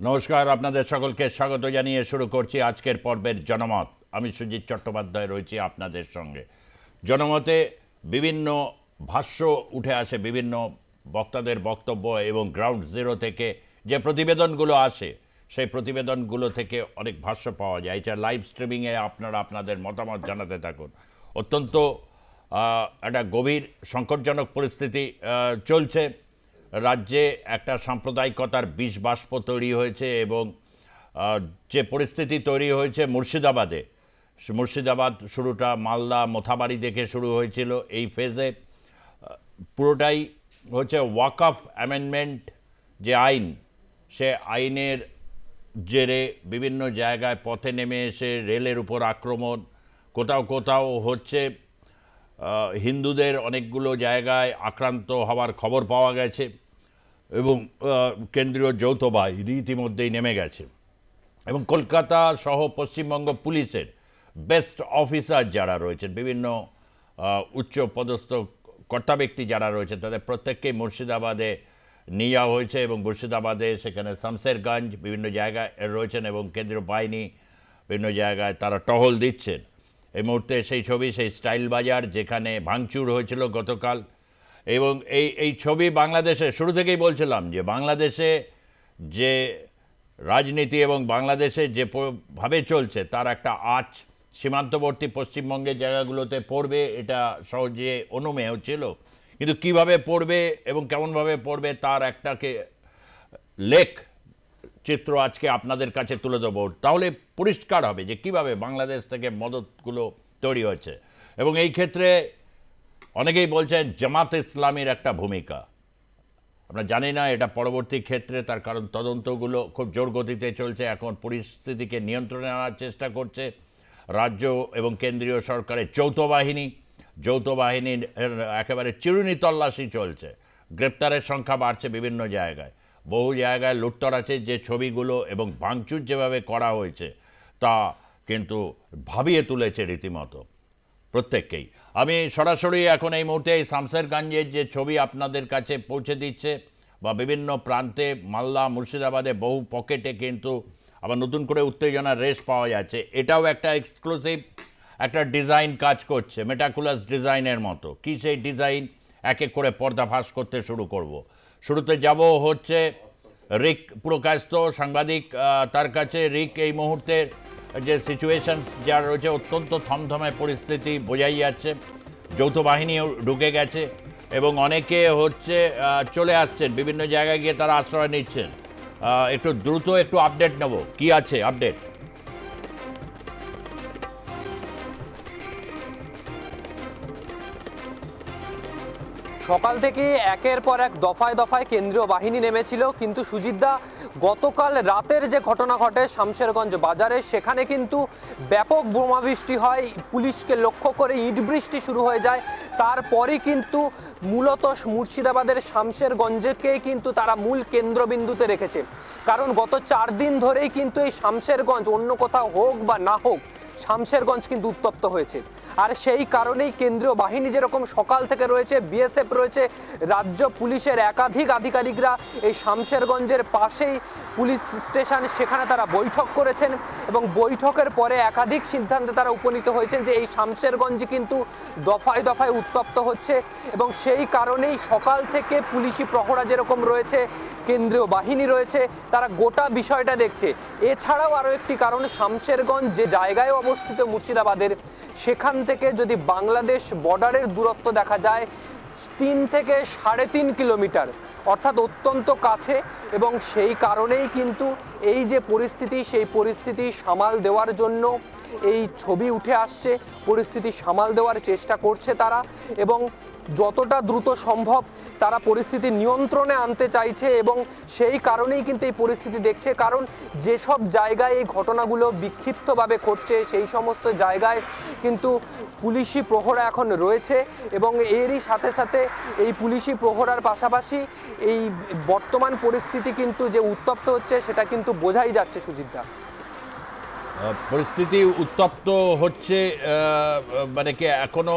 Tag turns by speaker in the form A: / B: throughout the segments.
A: নমস্কার, আপনাদের সকলকে স্বাগত জানিয়ে শুরু করছি আজকের পর্বের জনমত। আমি সুজিত চট্টোপাধ্যায় রয়েছি আপনাদের সঙ্গে। জনমতে বিভিন্ন ভাষ্য উঠে আসে, বিভিন্ন বক্তাদের বক্তব্য এবং গ্রাউন্ড জিরো থেকে যে প্রতিবেদনগুলো আসে সেই প্রতিবেদনগুলো থেকে অনেক ভাষ্য পাওয়া যায়। এটা লাইভ স্ট্রিমিংয়ে আপনারা আপনাদের মতামত জানাতে থাকুন। অত্যন্ত একটা গভীর সংকটজনক পরিস্থিতি চলছে। রাজ্যে একটা সাম্প্রদায়িকতার বিষ বাষ্প তৈরি হয়েছে এবং যে পরিস্থিতি তৈরি হয়েছে মুর্শিদাবাদ শুরুটা মালদা মোথাবাড়ি দেখে শুরু হয়েছিল। এই ফেজে পুরোটাই হচ্ছে ওয়াকফ অ্যামেন্ডমেন্ট যে আইন, সে আইনের জেরে বিভিন্ন জায়গায় পথে নেমে এসে রেলের উপর আক্রমণ, কোথাও কোথাও হচ্ছে হিন্দুদের অনেকগুলো জায়গায় আক্রান্ত হওয়ার খবর পাওয়া গেছে এবং কেন্দ্রীয় যৌথ বাহিনী ইতিমধ্যেই নেমে গেছে। এবং কলকাতা সহ পশ্চিমবঙ্গ পুলিশের বেস্ট অফিসার যারা রয়েছেন, বিভিন্ন উচ্চ পদস্থ কর্তা ব্যক্তি যারা রয়েছেন, তাদের প্রত্যেককেই মুর্শিদাবাদে নিয়ে যাওয়া হয়েছে এবং মুর্শিদাবাদে সেখানে শামসেরগঞ্জ বিভিন্ন জায়গায় রয়েছেন এবং কেন্দ্রীয় বাহিনী বিভিন্ন জায়গায় তারা টহল দিচ্ছেন। এই মুহূর্তে সেই ছবি, সেই স্টাইল বাজার যেখানে ভাঙচুর হয়েছিল গতকাল। এবং এই ছবি বাংলাদেশে, শুরু থেকেই বলছিলাম যে বাংলাদেশে যে রাজনীতি এবং বাংলাদেশে যেভাবে চলছে তার একটা আঁচ সীমান্তবর্তী পশ্চিমবঙ্গের জায়গাগুলোতে পড়বে, এটা সহজে অনুমেয় ছিল। কিন্তু কিভাবে পড়বে এবং কেমনভাবে পড়বে তার একটাকে লেখ চিত্র আজকে আপনাদের কাছে তুলে দেবো। তাহলে পরিষ্কার হবে যে কিভাবে বাংলাদেশ থেকে মদতগুলো তৈরি হচ্ছে। এবং এই ক্ষেত্রে অনেকেই বলছেন জামাত ইসলামীর একটা ভূমিকা। আমরা জানি না এটা পরবর্তী ক্ষেত্রে, তার কারণ তদন্তগুলো খুব জোর গতিতে চলছে। এখন পরিস্থিতিকে নিয়ন্ত্রণে আনার চেষ্টা করছে রাজ্য এবং কেন্দ্রীয় সরকারের যৌথ বাহিনীর একেবারে চিরুনি তল্লাশি চলছে। গ্রেপ্তারের সংখ্যা বাড়ছে বিভিন্ন জায়গায়, বহু জায়গায় লুটতরাজের যে ছবিগুলো এবং ভাঙচুর যেভাবে করা হয়েছে তা কিন্তু ভাবিয়ে তুলেছে রীতিমতো প্রত্যেককেই। আমি সরাসরি এখন এই মুহূর্তে এই শামসেরগঞ্জের যে ছবি আপনাদের কাছে পৌঁছে দিচ্ছে, বা বিভিন্ন প্রান্তে মালদা মুর্শিদাবাদে বহু পকেটে কিন্তু আবার নতুন করে উত্তেজনার রেশ পাওয়া যাচ্ছে। এটাও একটা এক্সক্লুসিভ একটা ডিজাইন কাজ করছে, মেটাকুলাস ডিজাইনের মতো। কি সেই ডিজাইন এক এক করে পর্দাফাশ করতে শুরু করব। শুরুতে যাব হচ্ছে রিক পুরকায়স্থ সাংবাদিক, তার কাছে। রিক, এই মুহূর্তের যে সিচুয়েশন যা রয়েছে, অত্যন্ত থমথমে পরিস্থিতি বোঝাই যাচ্ছে। যৌথ বাহিনীও ঢুকে গেছে এবং অনেকে হচ্ছে চলে আসছেন, বিভিন্ন জায়গায় গিয়ে তারা আশ্রয় নিচ্ছেন। একটু দ্রুত একটু আপডেট নেব, কি আছে আপডেট?
B: সকাল থেকে একের পর এক দফায় দফায় কেন্দ্রীয় বাহিনী নেমেছিল, কিন্তু সুজিতদা গতকাল রাতের যে ঘটনা ঘটে শামশেরগঞ্জ বাজারে, সেখানে কিন্তু ব্যাপক বোমাবৃষ্টি হয়, পুলিশকে লক্ষ্য করে ইট বৃষ্টি শুরু হয়ে যায়। তারপরে কিন্তু মূলত মুর্শিদাবাদের শামশেরগঞ্জকে কিন্তু তারা মূল কেন্দ্রবিন্দুতে রেখেছে। কারণ গত 4 দিন ধরেই কিন্তু এই শামশেরগঞ্জ, অন্য কোথাও হোক বা না হোক, শামশেরগঞ্জ কিন্তু উত্তপ্ত হয়েছে। আর সেই কারণেই কেন্দ্রীয় বাহিনী যেরকম সকাল থেকে রয়েছে, বিএসএফ রয়েছে, রাজ্য পুলিশের একাধিক আধিকারিকরা এই শামশেরগঞ্জের পাশেই পুলিশ স্টেশন, সেখানে তারা বৈঠক করেছেন এবং বৈঠকের পরে একাধিক সিদ্ধান্তে তারা উপনীত হয়েছেন যে এই শামশেরগঞ্জ কিন্তু দফায় দফায় উত্তপ্ত হচ্ছে। এবং সেই কারণেই সকাল থেকে পুলিশি প্রহরা যেরকম রয়েছে, কেন্দ্রীয় বাহিনী রয়েছে, তারা গোটা বিষয়টা দেখছে। এছাড়াও আরও একটি কারণ, শামশেরগঞ্জ যে জায়গায় অবস্থিত মুর্শিদাবাদের, সেখান থেকে যদি বাংলাদেশ বর্ডারের দূরত্ব দেখা যায় 3 থেকে 3.5 কিলোমিটার, অর্থাৎ অত্যন্ত কাছে। এবং সেই কারণেই কিন্তু এই যে পরিস্থিতি, সেই পরিস্থিতি সামাল দেওয়ার জন্য এই ছবি উঠে আসছে, পরিস্থিতি সামাল দেওয়ার চেষ্টা করছে তারা এবং যতটা দ্রুত সম্ভব তারা পরিস্থিতি নিয়ন্ত্রণে আনতে চাইছে। এবং সেই কারণেই কিন্তু এই পরিস্থিতি দেখছে, কারণ যেসব জায়গায় এই ঘটনাগুলো বিক্ষিপ্তভাবে ঘটছে সেই সমস্ত জায়গায় কিন্তু পুলিশি প্রহরা এখন রয়েছে। এবং এরই সাথে সাথে এই পুলিশি প্রহরার পাশাপাশি এই বর্তমান পরিস্থিতি কিন্তু যে উত্তপ্ত হচ্ছে সেটা কিন্তু বোঝাই যাচ্ছে সুজিতদা।
A: পরিস্থিতি উত্তপ্ত হচ্ছে মানে কি এখনো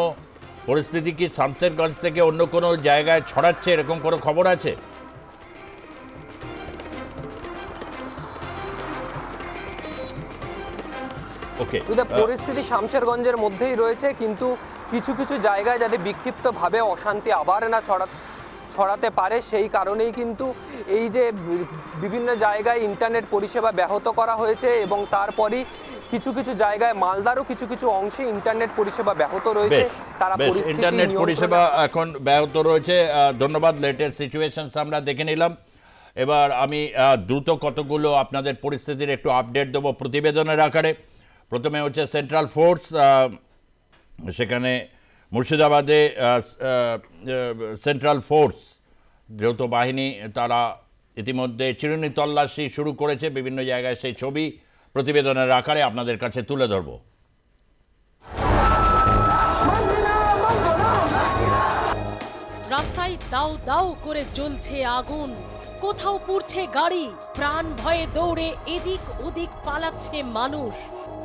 A: পরিস্থিতি কি শামশেরগঞ্জ থেকে অন্য কোনো জায়গায় ছড়াচ্ছে, এরকম কোনো খবর আছে? ওকে,
B: পরিস্থিতি শামশেরগঞ্জের মধ্যেই রয়েছে, কিন্তু কিছু কিছু জায়গায় যাতে বিক্ষিপ্তভাবে অশান্তি আবার না ছড়াতে পারে সেই কারণেই কিন্তু এই যে বিভিন্ন জায়গায় ইন্টারনেট পরিষেবা ব্যাহত করা হয়েছে, এবং তারপরই কিছু কিছু জায়গায় মালদারও কিছু কিছু অংশে ইন্টারনেট পরিষেবা ব্যাহত রয়েছে। তারা
A: ইন্টারনেট পরিষেবা এখন ব্যাহত রয়েছে। ধন্যবাদ। লেটেস্ট সিচুয়েশন আমরা দেখে নিলাম। এবার আমি দ্রুত কতগুলো আপনাদের পরিস্থিতির একটু আপডেট দেবো প্রতিবেদনের আকারে। প্রথমে হচ্ছে সেন্ট্রাল ফোর্স, সেখানে মুর্শিদাবাদে সেন্ট্রাল ফোর্স যৌথ বাহিনী তারা ইতিমধ্যে চিরুনি তল্লাশি শুরু করেছে বিভিন্ন জায়গায়। সেই ছবি প্রতিবেদনের আকারে আপনাদের কাছে তুলে ধরব।
C: রাস্তায় দাউ দাউ করে জ্বলছে আগুন, কোথাও পুড়ছে গাড়ি, প্রাণ ভয়ে দৌড়ে এদিক ওদিক পালাচ্ছে মানুষ।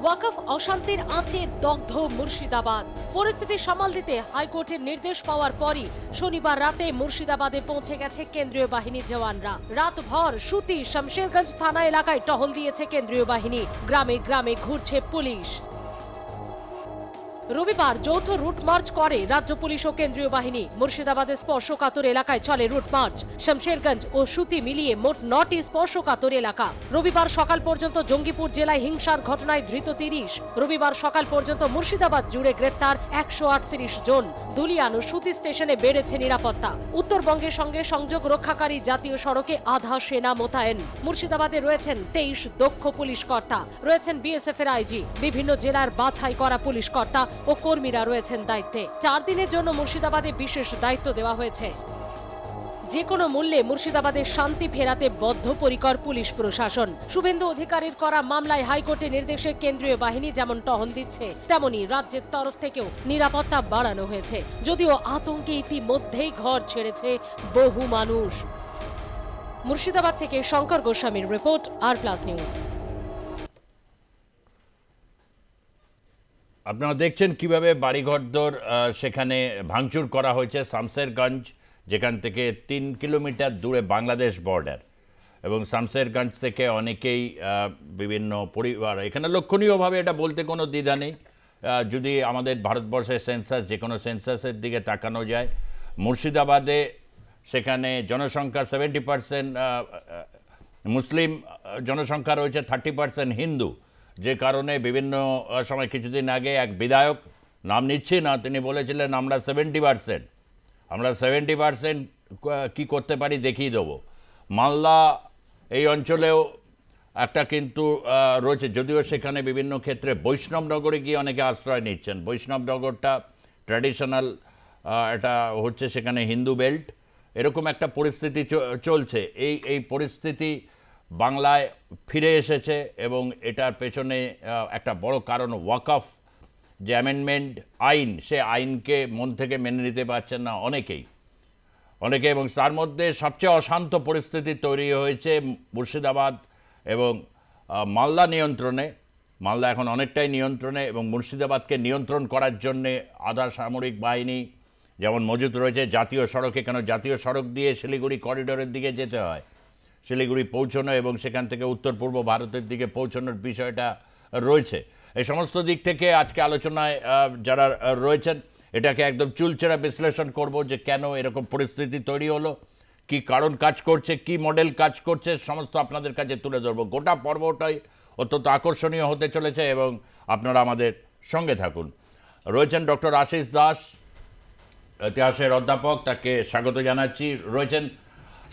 C: ওয়াকফ অশান্তির আঁচে দগ্ধ মুর্শিদাবাদ। পরিস্থিতি সামাল দিতে হাইকোর্টের নির্দেশ পাওয়ার পরই শনিবার রাতে মুর্শিদাবাদে পৌঁছে গেছে কেন্দ্রীয় বাহিনীর জওয়ানরা। রাতভর সুতি শামশেরগঞ্জ থানা এলাকায় টহল দিয়েছে কেন্দ্রীয় বাহিনী। গ্রামে গ্রামে ঘুরছে পুলিশ। রবিবার যৌথ রুট মার্চ করে রাজ্য পুলিশ ও কেন্দ্রীয় বাহিনী। মুর্শিদাবাদের স্পর্শকাতর এলাকায় চলে রুট মার্চ। শামশেরগঞ্জ ও সুতি মিলিয়ে মোট 9টি স্পর্শকাতর এলাকা। রবিবার সকাল পর্যন্ত জঙ্গিপুর জেলায় হিংসার ঘটনায় ধৃত 30। রবিবার সকাল পর্যন্ত মুর্শিদাবাদ জুড়ে গ্রেপ্তার 138 জন। দুলিয়ান ও সুতি স্টেশনে বেড়েছে নিরাপত্তা। উত্তরবঙ্গের সঙ্গে সংযোগ রক্ষাকারী জাতীয় সড়কে আধা সেনা মোতায়েন। মুর্শিদাবাদে রয়েছেন 23 দক্ষ পুলিশ কর্তা, রয়েছেন বিএসএফ এর আইজি, বিভিন্ন জেলার বাছাই করা পুলিশ কর্তা ও কর্মীরা রয়েছেন দায়িত্বে। 4 দিনের জন্য মুর্শিদাবাদে বিশেষ দায়িত্ব দেওয়া হয়েছে। যে কোনো মূল্যে মুর্শিদাবাদের শান্তি ফেরাতে বদ্ধপরিকর পুলিশ প্রশাসন। শুভেন্দু অধিকারীর করা মামলায় হাইকোর্টের নির্দেশে কেন্দ্রীয় বাহিনী যেমন টহল দিচ্ছে, তেমনি রাজ্যের তরফ থেকেও নিরাপত্তা বাড়ানো হয়েছে। যদিও আতঙ্কে ইতিমধ্যেই ঘর ছেড়েছে বহু মানুষ। মুর্শিদাবাদ থেকে শঙ্কর গোস্বামীর রিপোর্ট, আর+ নিউজ।
A: আপনারা দেখছেন কিভাবে বাড়িঘরদোর সেখানে ভাঙচুর করা হয়েছে। শামশেরগঞ্জ, যেখান থেকে 3 কিলোমিটার দূরে বাংলাদেশ বর্ডার, এবং শামশেরগঞ্জ থেকে অনেকেই বিভিন্ন পরিবার এখানে লক্ষণীয়ভাবে, এটা বলতে কোনো দ্বিধা নেই। যদি আমাদের ভারতবর্ষের সেন্সাস, যে কোনো সেন্সাসের দিকে তাকানো যায়, মুর্শিদাবাদে সেখানে জনসংখ্যা 70% মুসলিম জনসংখ্যা রয়েছে, 30% হিন্দু। যে কারণে বিভিন্ন সময়, কিছুদিন আগে এক বিধায়ক, নাম নিচ্ছি না, তিনি বলেছিলেন আমরা 70% কি করতে পারি দেখিয়ে দেবো। মালদা এই অঞ্চলেও একটা কিন্তু রয়েছে, যদিও সেখানে বিভিন্ন ক্ষেত্রে বৈষ্ণবনগরে গিয়ে অনেকে আশ্রয় নিচ্ছেন। বৈষ্ণবনগরটা ট্র্যাডিশনাল, এটা হচ্ছে সেখানে হিন্দু বেল্ট। এরকম একটা পরিস্থিতি চলছে। এই পরিস্থিতি বাংলায় ফিরে এসেছে, এবং এটার পেছনে একটা বড় কারণ ওয়াকফ যে অ্যামেন্ডমেন্ট আইন, সে আইনকে মন থেকে মেনে নিতে পারছেন না অনেকে, এবং তার মধ্যে সবচেয়ে অশান্ত পরিস্থিতি তৈরি হয়েছে মুর্শিদাবাদ এবং মালদা নিয়ন্ত্রণে। মালদা এখন অনেকটাই নিয়ন্ত্রণে, এবং মুর্শিদাবাদকে নিয়ন্ত্রণ করার জন্যে আধা সামরিক বাহিনী যেমন মজুদ রয়েছে জাতীয় সড়কে। কেন জাতীয় সড়ক দিয়ে শিলিগুড়ি করিডোরের দিকে যেতে হয়, শিলিগুড়ি পৌঁছানো এবং সেখান থেকে উত্তর পূর্ব ভারতের দিকে পৌঁছানোর বিষয়টা রয়েছে। এই সমস্ত দিক থেকে আজকে আলোচনায় যারা রয়েছেন, এটাকে একদম চুলচেরা বিশ্লেষণ করব যে কেন এরকম পরিস্থিতি তৈরি হলো, কি কারণ কাজ করছে, কি মডেল কাজ করছে, সমস্ত আপনাদের কাছে তুলে ধরবো। গোটা পর্বটাই অত্যন্ত আকর্ষণীয় হতে চলেছে, এবং আপনারা আমাদের সঙ্গে থাকুন। রয়েছেন ডক্টর আশিস দাস, ইতিহাসের অধ্যাপক, তাকে স্বাগত জানাচ্ছি। রয়েছেন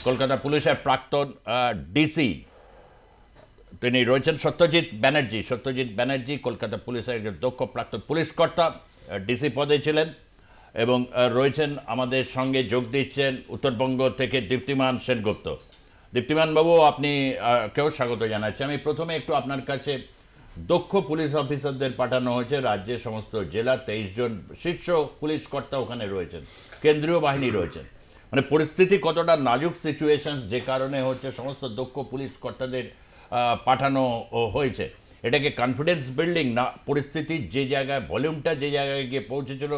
A: কলকাতা পুলিশের প্রাক্তন ডিসি, তিনি রয়েছেন সত্যজিৎ ব্যানার্জি, কলকাতা পুলিশের একজন দক্ষ প্রাক্তন পুলিশ কর্তা, ডিসি পদে ছিলেন। এবং রয়েছেন আমাদের সঙ্গে যোগ দিচ্ছেন উত্তরবঙ্গ থেকে দীপ্তিমান সেনগুপ্ত। দীপ্তিমান বাবু, আপনি কেউ স্বাগত জানাচ্ছি। আমি প্রথমে একটু আপনার কাছে, দক্ষ পুলিশ অফিসারদের পাঠানো হয়েছে রাজ্যের সমস্ত জেলা, 23 জন শীর্ষ পুলিশ কর্তা ওখানে রয়েছেন, কেন্দ্রীয় বাহিনী রয়েছেন। মানে পরিস্থিতি কতটা নাজুক সিচুয়েশন, যে কারণে হচ্ছে সমস্ত দক্ষ পুলিশ কর্তাদের পাঠানো হয়েছে। এটাকে কনফিডেন্স বিল্ডিং না, পরিস্থিতির যে জায়গায় ভলিউমটা যে জায়গায় গিয়ে পৌঁছেছিল,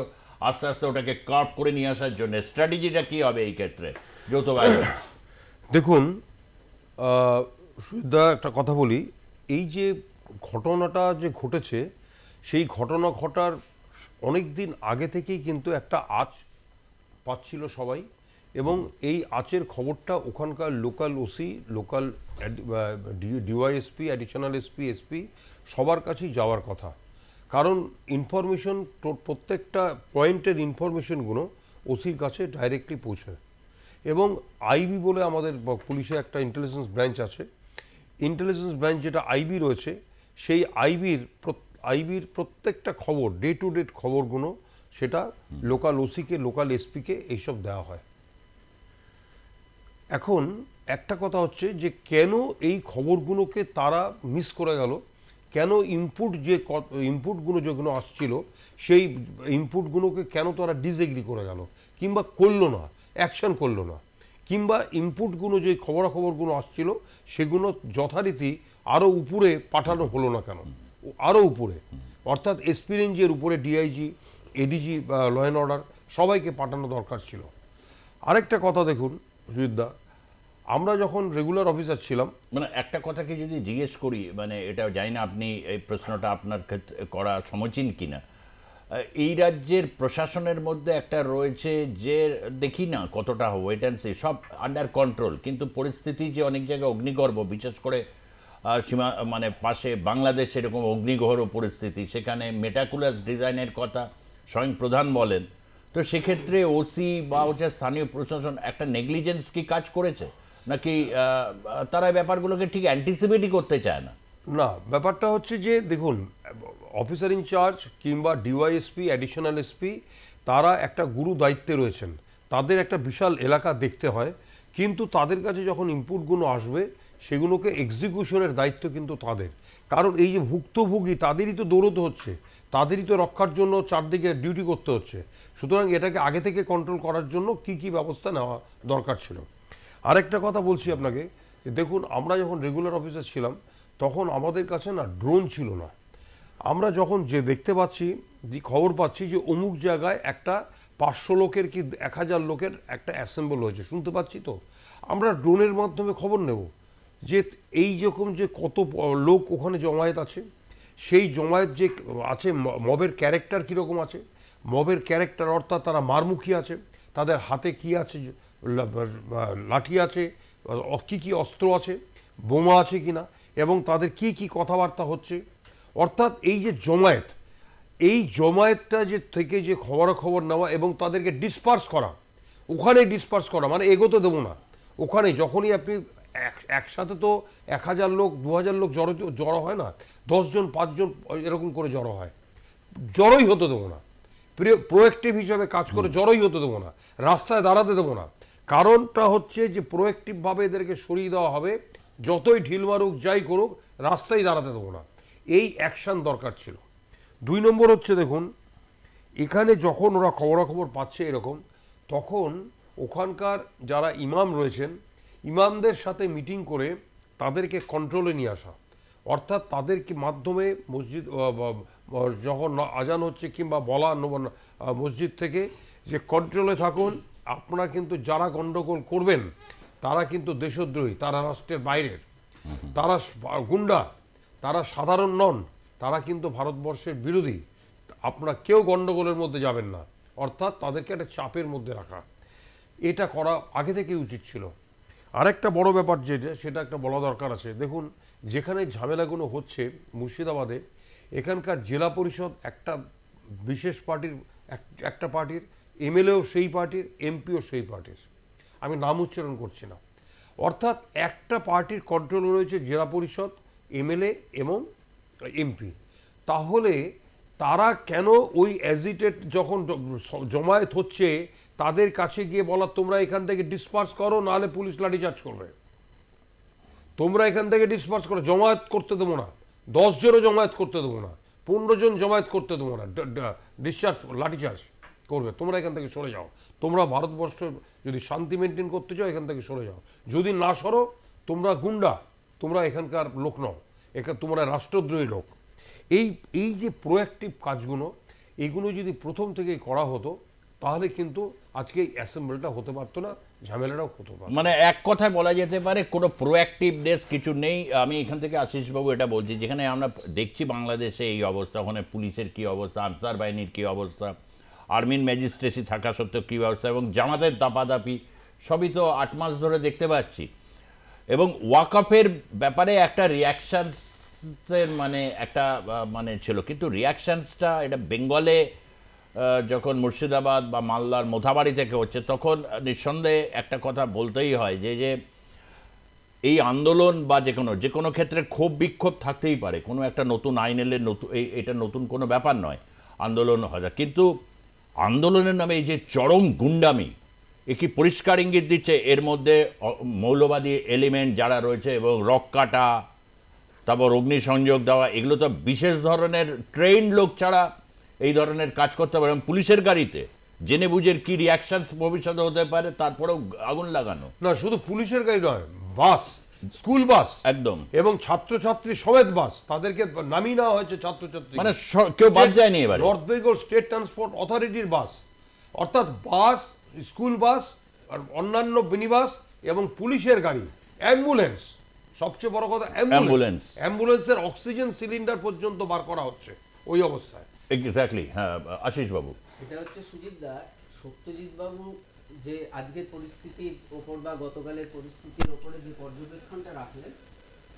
A: আস্তে আস্তে ওটাকে কার্ভ করে নিয়ে আসার জন্য স্ট্র্যাটেজিটা কী হবে এই ক্ষেত্রে যৌথ বাহিনী?
D: দেখুন সুদা, একটা কথা বলি, এই যে ঘটনাটা যে ঘটেছে সেই ঘটনা ঘটার অনেক দিন আগে থেকেই কিন্তু একটা আঁচ পাচ্ছিল সবাই, এবং এই আঁচের খবরটা ওখানকার local OC, local DYSP, additional SP, SP সবার কাছেই যাওয়ার কথা। কারণ ইনফরমেশন, প্রত্যেকটা পয়েন্টের ইনফরমেশনগুলো ওসির কাছে ডাইরেক্টলি পৌঁছায়। এবং আইবি বলে আমাদের পুলিশের একটা ইন্টেলিজেন্স ব্রাঞ্চ আছে, ইন্টেলিজেন্স ব্রাঞ্চ যেটা আইবি রয়েছে, সেই আইবির প্রত্যেকটা খবর, ডে টু ডে খবরগুলো সেটা লোকাল ওসিকে, লোকাল এসপিকে এইসব দেওয়া হয়। এখন একটা কথা হচ্ছে যে কেন এই খবরগুলোকে তারা মিস করে গেল, কেন ইনপুটগুলো যেগুলো আসছিল সেই ইনপুটগুলোকে কেন তারা ডিসএগ্রি করে গেল, কিংবা করলো না, অ্যাকশন করলো না, কিংবা ইনপুটগুলো যে খবরাখবরগুলো আসছিল সেগুলো যথারীতি আরও উপরে পাঠানো হলো না কেন, আরও উপরে, অর্থাৎ এসপি রেঞ্জের উপরে DIG, ADG, law and order সবাইকে পাঠানো দরকার ছিল। আরেকটা কথা দেখুন সুজিতদা, আমরা যখন রেগুলার অফিসার ছিলাম,
A: মানে একটা কথাকে যদি জিজ্ঞেস করি, মানে এটা জানি না আপনি এই প্রশ্নটা আপনার ক্ষেত্রে করা সমীচীন কিনা, এই রাজ্যের প্রশাসনের মধ্যে একটা রয়েছে যে দেখি না কতটা ওয়েট অ্যান্ড সি, সব আন্ডার কন্ট্রোল, কিন্তু পরিস্থিতি যে অনেক জায়গায় অগ্নিগর্ভ, বিশেষ করে সীমা মানে পাশে বাংলাদেশ এরকম অগ্নিগর্ভ পরিস্থিতি, সেখানে মেটাকুলাস ডিজাইনের কথা স্বয়ং প্রধান বলেন। তো সেক্ষেত্রে ওসি বা হচ্ছে স্থানীয় প্রশাসন একটা নেগলিজেন্স কি কাজ করেছে, নাকি তারা ব্যাপারগুলোকে ঠিক অ্যান্টিসিপেটই করতে চায় না?
D: না, ব্যাপারটা হচ্ছে যে দেখুন, অফিসার ইনচার্জ কিংবা ডিওয়াইএসপি, অ্যাডিশনাল এসপি তারা একটা গুরু দায়িত্বে রয়েছেন, তাদের একটা বিশাল এলাকা দেখতে হয়, কিন্তু তাদের কাছে যখন ইনপুটগুলো আসবে সেগুলোকে এক্সিকিউশনের দায়িত্ব কিন্তু তাদের। কারণ এই যে ভুক্তভোগী তাদেরই তো দৌড়তে হচ্ছে, তাদেরই তো রক্ষার জন্য চারদিকে ডিউটি করতে হচ্ছে। সুতরাং এটাকে আগে থেকে কন্ট্রোল করার জন্য কি কি ব্যবস্থা নেওয়া দরকার ছিল। আরেকটা কথা বলছি আপনাকে, দেখুন আমরা যখন রেগুলার অফিসার ছিলাম তখন আমাদের কাছে না ড্রোন ছিল না। আমরা যখন যে দেখতে পাচ্ছি, যে খবর পাচ্ছি যে অমুক জায়গায় একটা 500 লোকের কি 1000 লোকের একটা অ্যাসেম্বল হয়েছে, শুনতে পাচ্ছি, তো আমরা ড্রোনের মাধ্যমে খবর নেব যে এই রকম যে কত লোক ওখানে জমায়েত আছে, সেই জমায়েত যে আছে মবের ক্যারেক্টার কীরকম আছে, মবের ক্যারেক্টার অর্থাৎ তারা মারমুখী আছে, তাদের হাতে কি আছে, লাঠি আছে, কী কী অস্ত্র আছে, বোমা আছে কিনা, এবং তাদের কি কি কথাবার্তা হচ্ছে। অর্থাৎ এই যে জমায়েত, এই জমায়েতটা যে থেকে যে খবরাখবর নেওয়া এবং তাদেরকে ডিসপার্স করা, ওখানে ডিসপার্স করা মানে এগোতে দেবো না, ওখানে যখনই আপনি একসাথে তো 1000 লোক 2000 লোক জড়ো হয় না, 10 জন 5 জন এরকম করে জড়ো হয়, জড়োই হতে দেবো না, প্রোয়েক্টিভ হিসাবে কাজ করে জড়োই হতে দেবো না, রাস্তায় দাঁড়াতে দেবো না। কারণটা হচ্ছে যে প্রোয়েক্টিভভাবে এদেরকে সরিয়ে দেওয়া হবে, যতই ঢিল মারুক যাই করুক রাস্তায় দাঁড়াতে দেবো না, এই অ্যাকশান দরকার ছিল। 2 নম্বর হচ্ছে দেখুন, এখানে যখন ওরা খবরাখবর পাচ্ছে এরকম, তখন ওখানকার যারা ইমাম রয়েছেন ইমামদের সাথে মিটিং করে তাদেরকে কন্ট্রোলে নিয়ে আসা, অর্থাৎ তাদেরকে মাধ্যমে মসজিদ যখন আজান হচ্ছে কিংবা বলা মসজিদ থেকে যে কন্ট্রোলে থাকুন, আপনারা কিন্তু যারা গণ্ডগোল করবেন তারা কিন্তু দেশদ্রোহী, তারা রাষ্ট্রের বাইরের, তারা গুন্ডা, তারা সাধারণ নন, তারা কিন্তু ভারতবর্ষের বিরোধী, আপনারা কেউ গণ্ডগোলের মধ্যে যাবেন না, অর্থাৎ তাদেরকে একটা চাপের মধ্যে রাখা, এটা করা আগে থেকেই উচিত ছিল। আরেকটা বড় ব্যাপার যেটা, সেটা একটা বলা দরকার আছে। দেখুন যেখানে ঝামেলাগুলো হচ্ছে মুর্শিদাবাদে, এখানকার জেলা পরিষদ একটা বিশেষ পার্টির, একটা পার্টির, এমএলএও সেই পার্টির, এমপিও সেই পার্টির, আমি নাম উচ্চারণ করছি না, অর্থাৎ একটা পার্টির কন্ট্রোলে রয়েছে জেলা পরিষদ, এমএলএ এবং এমপি। তাহলে তারা কেন ওই অ্যাজিটেট যখন জমায়েত হচ্ছে তাদের কাছে গিয়ে বলা তোমরা এখান থেকে ডিসপার্স করো, নাহলে পুলিশ লাঠিচার্জ করবে, তোমরা এখান থেকে ডিসপার্স করো, জমায়েত করতে দেবো না, 10 জনও জমায়েত করতে দেবো না, 15 জন জমায়েত করতে দেবো না, ডিসচার্জ লাঠিচার্জ করবে, তোমরা এখান থেকে সরে যাও, তোমরা ভারতবর্ষ যদি শান্তি মেনটেন করতে চাও এখান থেকে সরে যাও, যদি না সরো তোমরা গুন্ডা, তোমরা এখানকার লোক নও, তোমরা রাষ্ট্রদ্রোহী লোক। এই যে প্রোঅ্যাক্টিভ কাজগুলো, এইগুলো যদি প্রথম থেকেই করা হতো তাহলে কিন্তু আজকে এই অ্যাসেম্বলিটা হতে পারতো না, ঝামেলাটাও হতো না।
A: মানে এক কথায় বলা যেতে পারে কোনো প্রোঅ্যাক্টিভনেস কিছু নেই। আমি এখান থেকে আশিসবাবু এটা বলছি, যেখানে আমরা দেখছি বাংলাদেশে এই অবস্থা, ওখানে পুলিশের কী অবস্থা, আনসার বাহিনীর কী অবস্থা, আর্মির ম্যাজিস্ট্রেসি থাকা সত্ত্বেও কী ব্যবস্থা, এবং জামাতের দাপাদাপি সবই তো 8 মাস ধরে দেখতে পাচ্ছি। এবং ওয়াকফের ব্যাপারে একটা রিয়াকশানসের মানে একটা মানে ছিল, কিন্তু রিয়াকশানসটা এটা বেঙ্গলে যখন মুর্শিদাবাদ বা মালদার মোথাবাড়ি থেকে হচ্ছে, তখন নিঃসন্দেহে একটা কথা বলতেই হয় যে এই আন্দোলন বা যে কোনো ক্ষেত্রে ক্ষোভ বিক্ষোভ থাকতেই পারে, কোনো একটা নতুন আইন এলে এটা নতুন কোনো ব্যাপার নয়, আন্দোলন হয়, কিন্তু আন্দোলনের নামে এই যে চরম গুন্ডামি, এ কি পরিষ্কার ইঙ্গিত দিচ্ছে এর মধ্যে মৌলবাদী এলিমেন্ট যারা রয়েছে, এবং রক কাটা, তারপর অগ্নিসংযোগ দেওয়া, এগুলো তো বিশেষ ধরনের ট্রেন লোক ছাড়া এই ধরনের কাজ করতে পারে। পুলিশের গাড়িতে জেনে বুঝে কি রিয়াকশন ভবিষ্যতে হতে পারে, তারপরেও আগুন লাগানো।
D: না, শুধু পুলিশের গাড়ি নয়, বাস, স্কুল বাস
A: একদম,
D: এবং ছাত্রছাত্রী সমেত বাস, তাদেরকে নামিয়ে নেওয়া হয়েছে ছাত্রছাত্রী,
A: মানে কেউ বাদ যায়নি এবারে।
D: নর্থ বেঙ্গল স্টেট ট্রান্সপোর্ট অথরিটির বাস, অর্থাৎ বাস, স্কুল বাস আর অন্যান্য মিনি বাস এবং পুলিশের গাড়ি, অ্যাম্বুলেন্স, সবচেয়ে বড় কথা অ্যাম্বুলেন্সের অক্সিজেন সিলিন্ডার পর্যন্ত বার করা হচ্ছে ওই অবস্থায়।
A: এক্স্যাক্টলি, হ্যাঁ আশিস বাবু।
E: এটা হচ্ছে সুজিত দা, সত্যজিৎ বাবু যে আজকের পরিস্থিতির ওপর বা গতকালের পরিস্থিতির ওপরে যে পর্যবেক্ষণটা রাখলেন,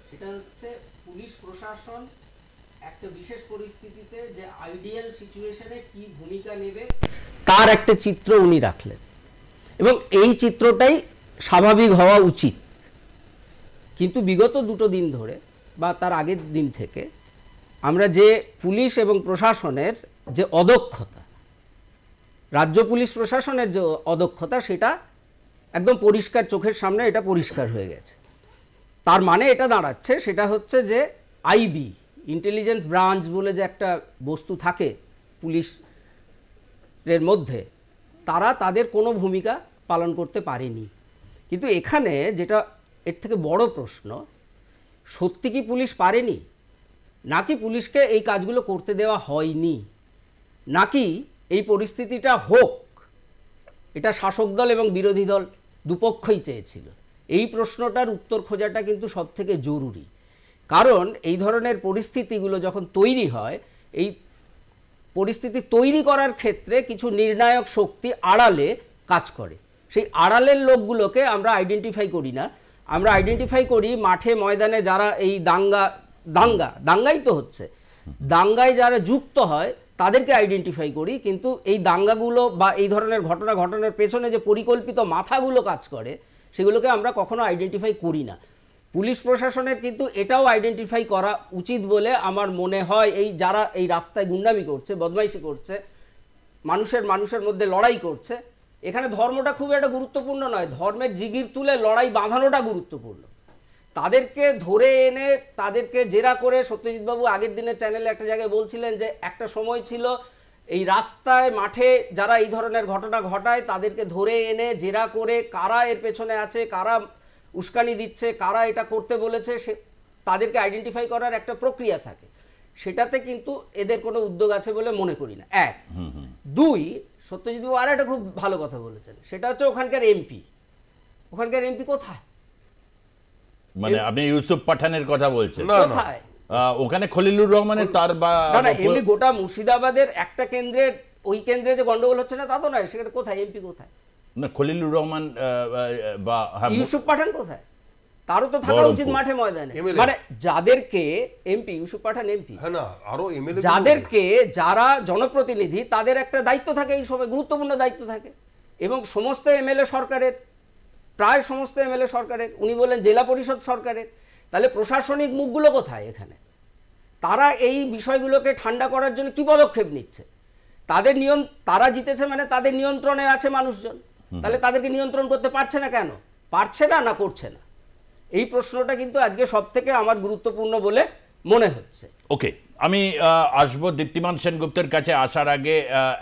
E: সেটা হচ্ছে পুলিশ প্রশাসন একটা বিশেষ পরিস্থিতিতে যে আইডিয়াল সিচুয়েশনে কি ভূমিকা নেবে তার একটা চিত্র উনি রাখলেন, এবং এই চিত্রটাই স্বাভাবিক হওয়া উচিত। কিন্তু বিগত 2 দিন ধরে বা তার আগের দিন থেকে আমরা যে পুলিশ এবং প্রশাসনের যে অদক্ষতা, রাজ্য পুলিশ প্রশাসনের যে অদক্ষতা, সেটা একদম পরিষ্কার, চোখের সামনে এটা পরিষ্কার হয়ে গেছে। তার মানে এটা দাঁড়াচ্ছে, সেটা হচ্ছে যে আইবি, ইন্টেলিজেন্স ব্রাঞ্চ বলে যে একটা বস্তু থাকে পুলিশের মধ্যে, তারা তাদের কোনো ভূমিকা পালন করতে পারেনি। কিন্তু এখানে যেটা এর থেকে বড় প্রশ্ন, সত্যি কি পুলিশ পারেনি, নাকি পুলিশকে এই কাজগুলো করতে দেওয়া হয়নি, নাকি এই পরিস্থিতিটা হোক এটা শাসক দল এবং বিরোধী দল দুপক্ষই চেয়েছিল? এই প্রশ্নটার উত্তর খোঁজাটা কিন্তু সবথেকে জরুরি। কারণ এই ধরনের পরিস্থিতিগুলো যখন তৈরি হয়, এই পরিস্থিতি তৈরি করার ক্ষেত্রে কিছু নির্ণায়ক শক্তি আড়ালে কাজ করে। সেই আড়ালের লোকগুলোকে আমরা আইডেন্টিফাই করি না, আমরা আইডেন্টিফাই করি মাঠে ময়দানে যারা এই দাঙ্গাই তো হচ্ছে, দাঙ্গায় যারা যুক্ত হয় তাদেরকে আইডেন্টিফাই করি। কিন্তু এই দাঙ্গাগুলো বা এই ধরনের ঘটনার পেছনে যে পরিকল্পিত মাথাগুলো কাজ করে, সেগুলোকে আমরা কখনো আইডেন্টিফাই করি না। পুলিশ প্রশাসনের কিন্তু এটাও আইডেন্টিফাই করা উচিত বলে আমার মনে হয়। এই যারা এই রাস্তায় গুন্ডামি করছে, বদমাইশি করছে, মানুষের মধ্যে লড়াই করছে, এখানে ধর্মটা খুব একটা গুরুত্বপূর্ণ নয়, ধর্মের জিগির তুলে লড়াই বাঁধানোটা গুরুত্বপূর্ণ। তাদেরকে ধরে এনে তাদেরকে জেরা করে, সত্যজিৎবাবু আগের দিনের চ্যানেলে একটা জায়গায় বলছিলেন যে একটা সময় ছিল এই রাস্তায় মাঠে যারা এই ধরনের ঘটনা ঘটায় তাদেরকে ধরে এনে জেরা করে কারা এর পেছনে আছে, কারা উস্কানি দিচ্ছে, কারা এটা করতে বলেছে, সে তাদেরকে আইডেন্টিফাই করার একটা প্রক্রিয়া থাকে। সেটাতে কিন্তু এদের কোনো উদ্যোগ আছে বলে মনে করি না। 1, 2, সত্যজিৎবাবু আর একটা খুব ভালো কথা বলেছেন, সেটা হচ্ছে ওখানকার এমপি কোথায়?
A: মানে আপনি ইউসুফ পাঠানের কথা বলছেন?
E: কোথায়?
A: ওখানে খলিলুর রহমানের তার বা
E: না, এমনি গোটা মুর্শিদাবাদের একটা কেন্দ্রের, ওই কেন্দ্রে যে গন্ডগোল হচ্ছে না তা তো নয়, সেখানে কোথায় এমপি কোথায়?
A: না, খলিলুর রহমান বা
E: ইউসুফ পাঠান কোথায়? তারও তো থাকা উচিত মাঠে ময়দানে। মানে যাদেরকে এমপি, ইউসুফ পাঠান এমপি, যাদেরকে যারা জনপ্রতিনিধি, তাদের একটা দায়িত্ব থাকে, এই সময় গুরুত্বপূর্ণ দায়িত্ব থাকে, এবং সমস্ত এমএলএ সরকারের, প্রায় সমস্ত এমএলএ সরকারের, উনি বলেন জেলা পরিষদ সরকারের। তাহলে প্রশাসনিক মুখগুলো কোথায় এখানে? তারা এই বিষয়গুলোকে ঠান্ডা করার জন্য কি পদক্ষেপ নিচ্ছে? তারা জিতেছে মানে তাদের নিয়ন্ত্রণে আছে মানুষজন, তাহলে তাদেরকে নিয়ন্ত্রণ করতে পারছে না কেন? পারছে না করছে না? এই প্রশ্নটা কিন্তু আজকে সবথেকে আমার গুরুত্বপূর্ণ বলে মনে হচ্ছে।
A: ওকে, আমি আসবো দীপ্তিমান সেনগুপ্তের কাছে। আসার আগে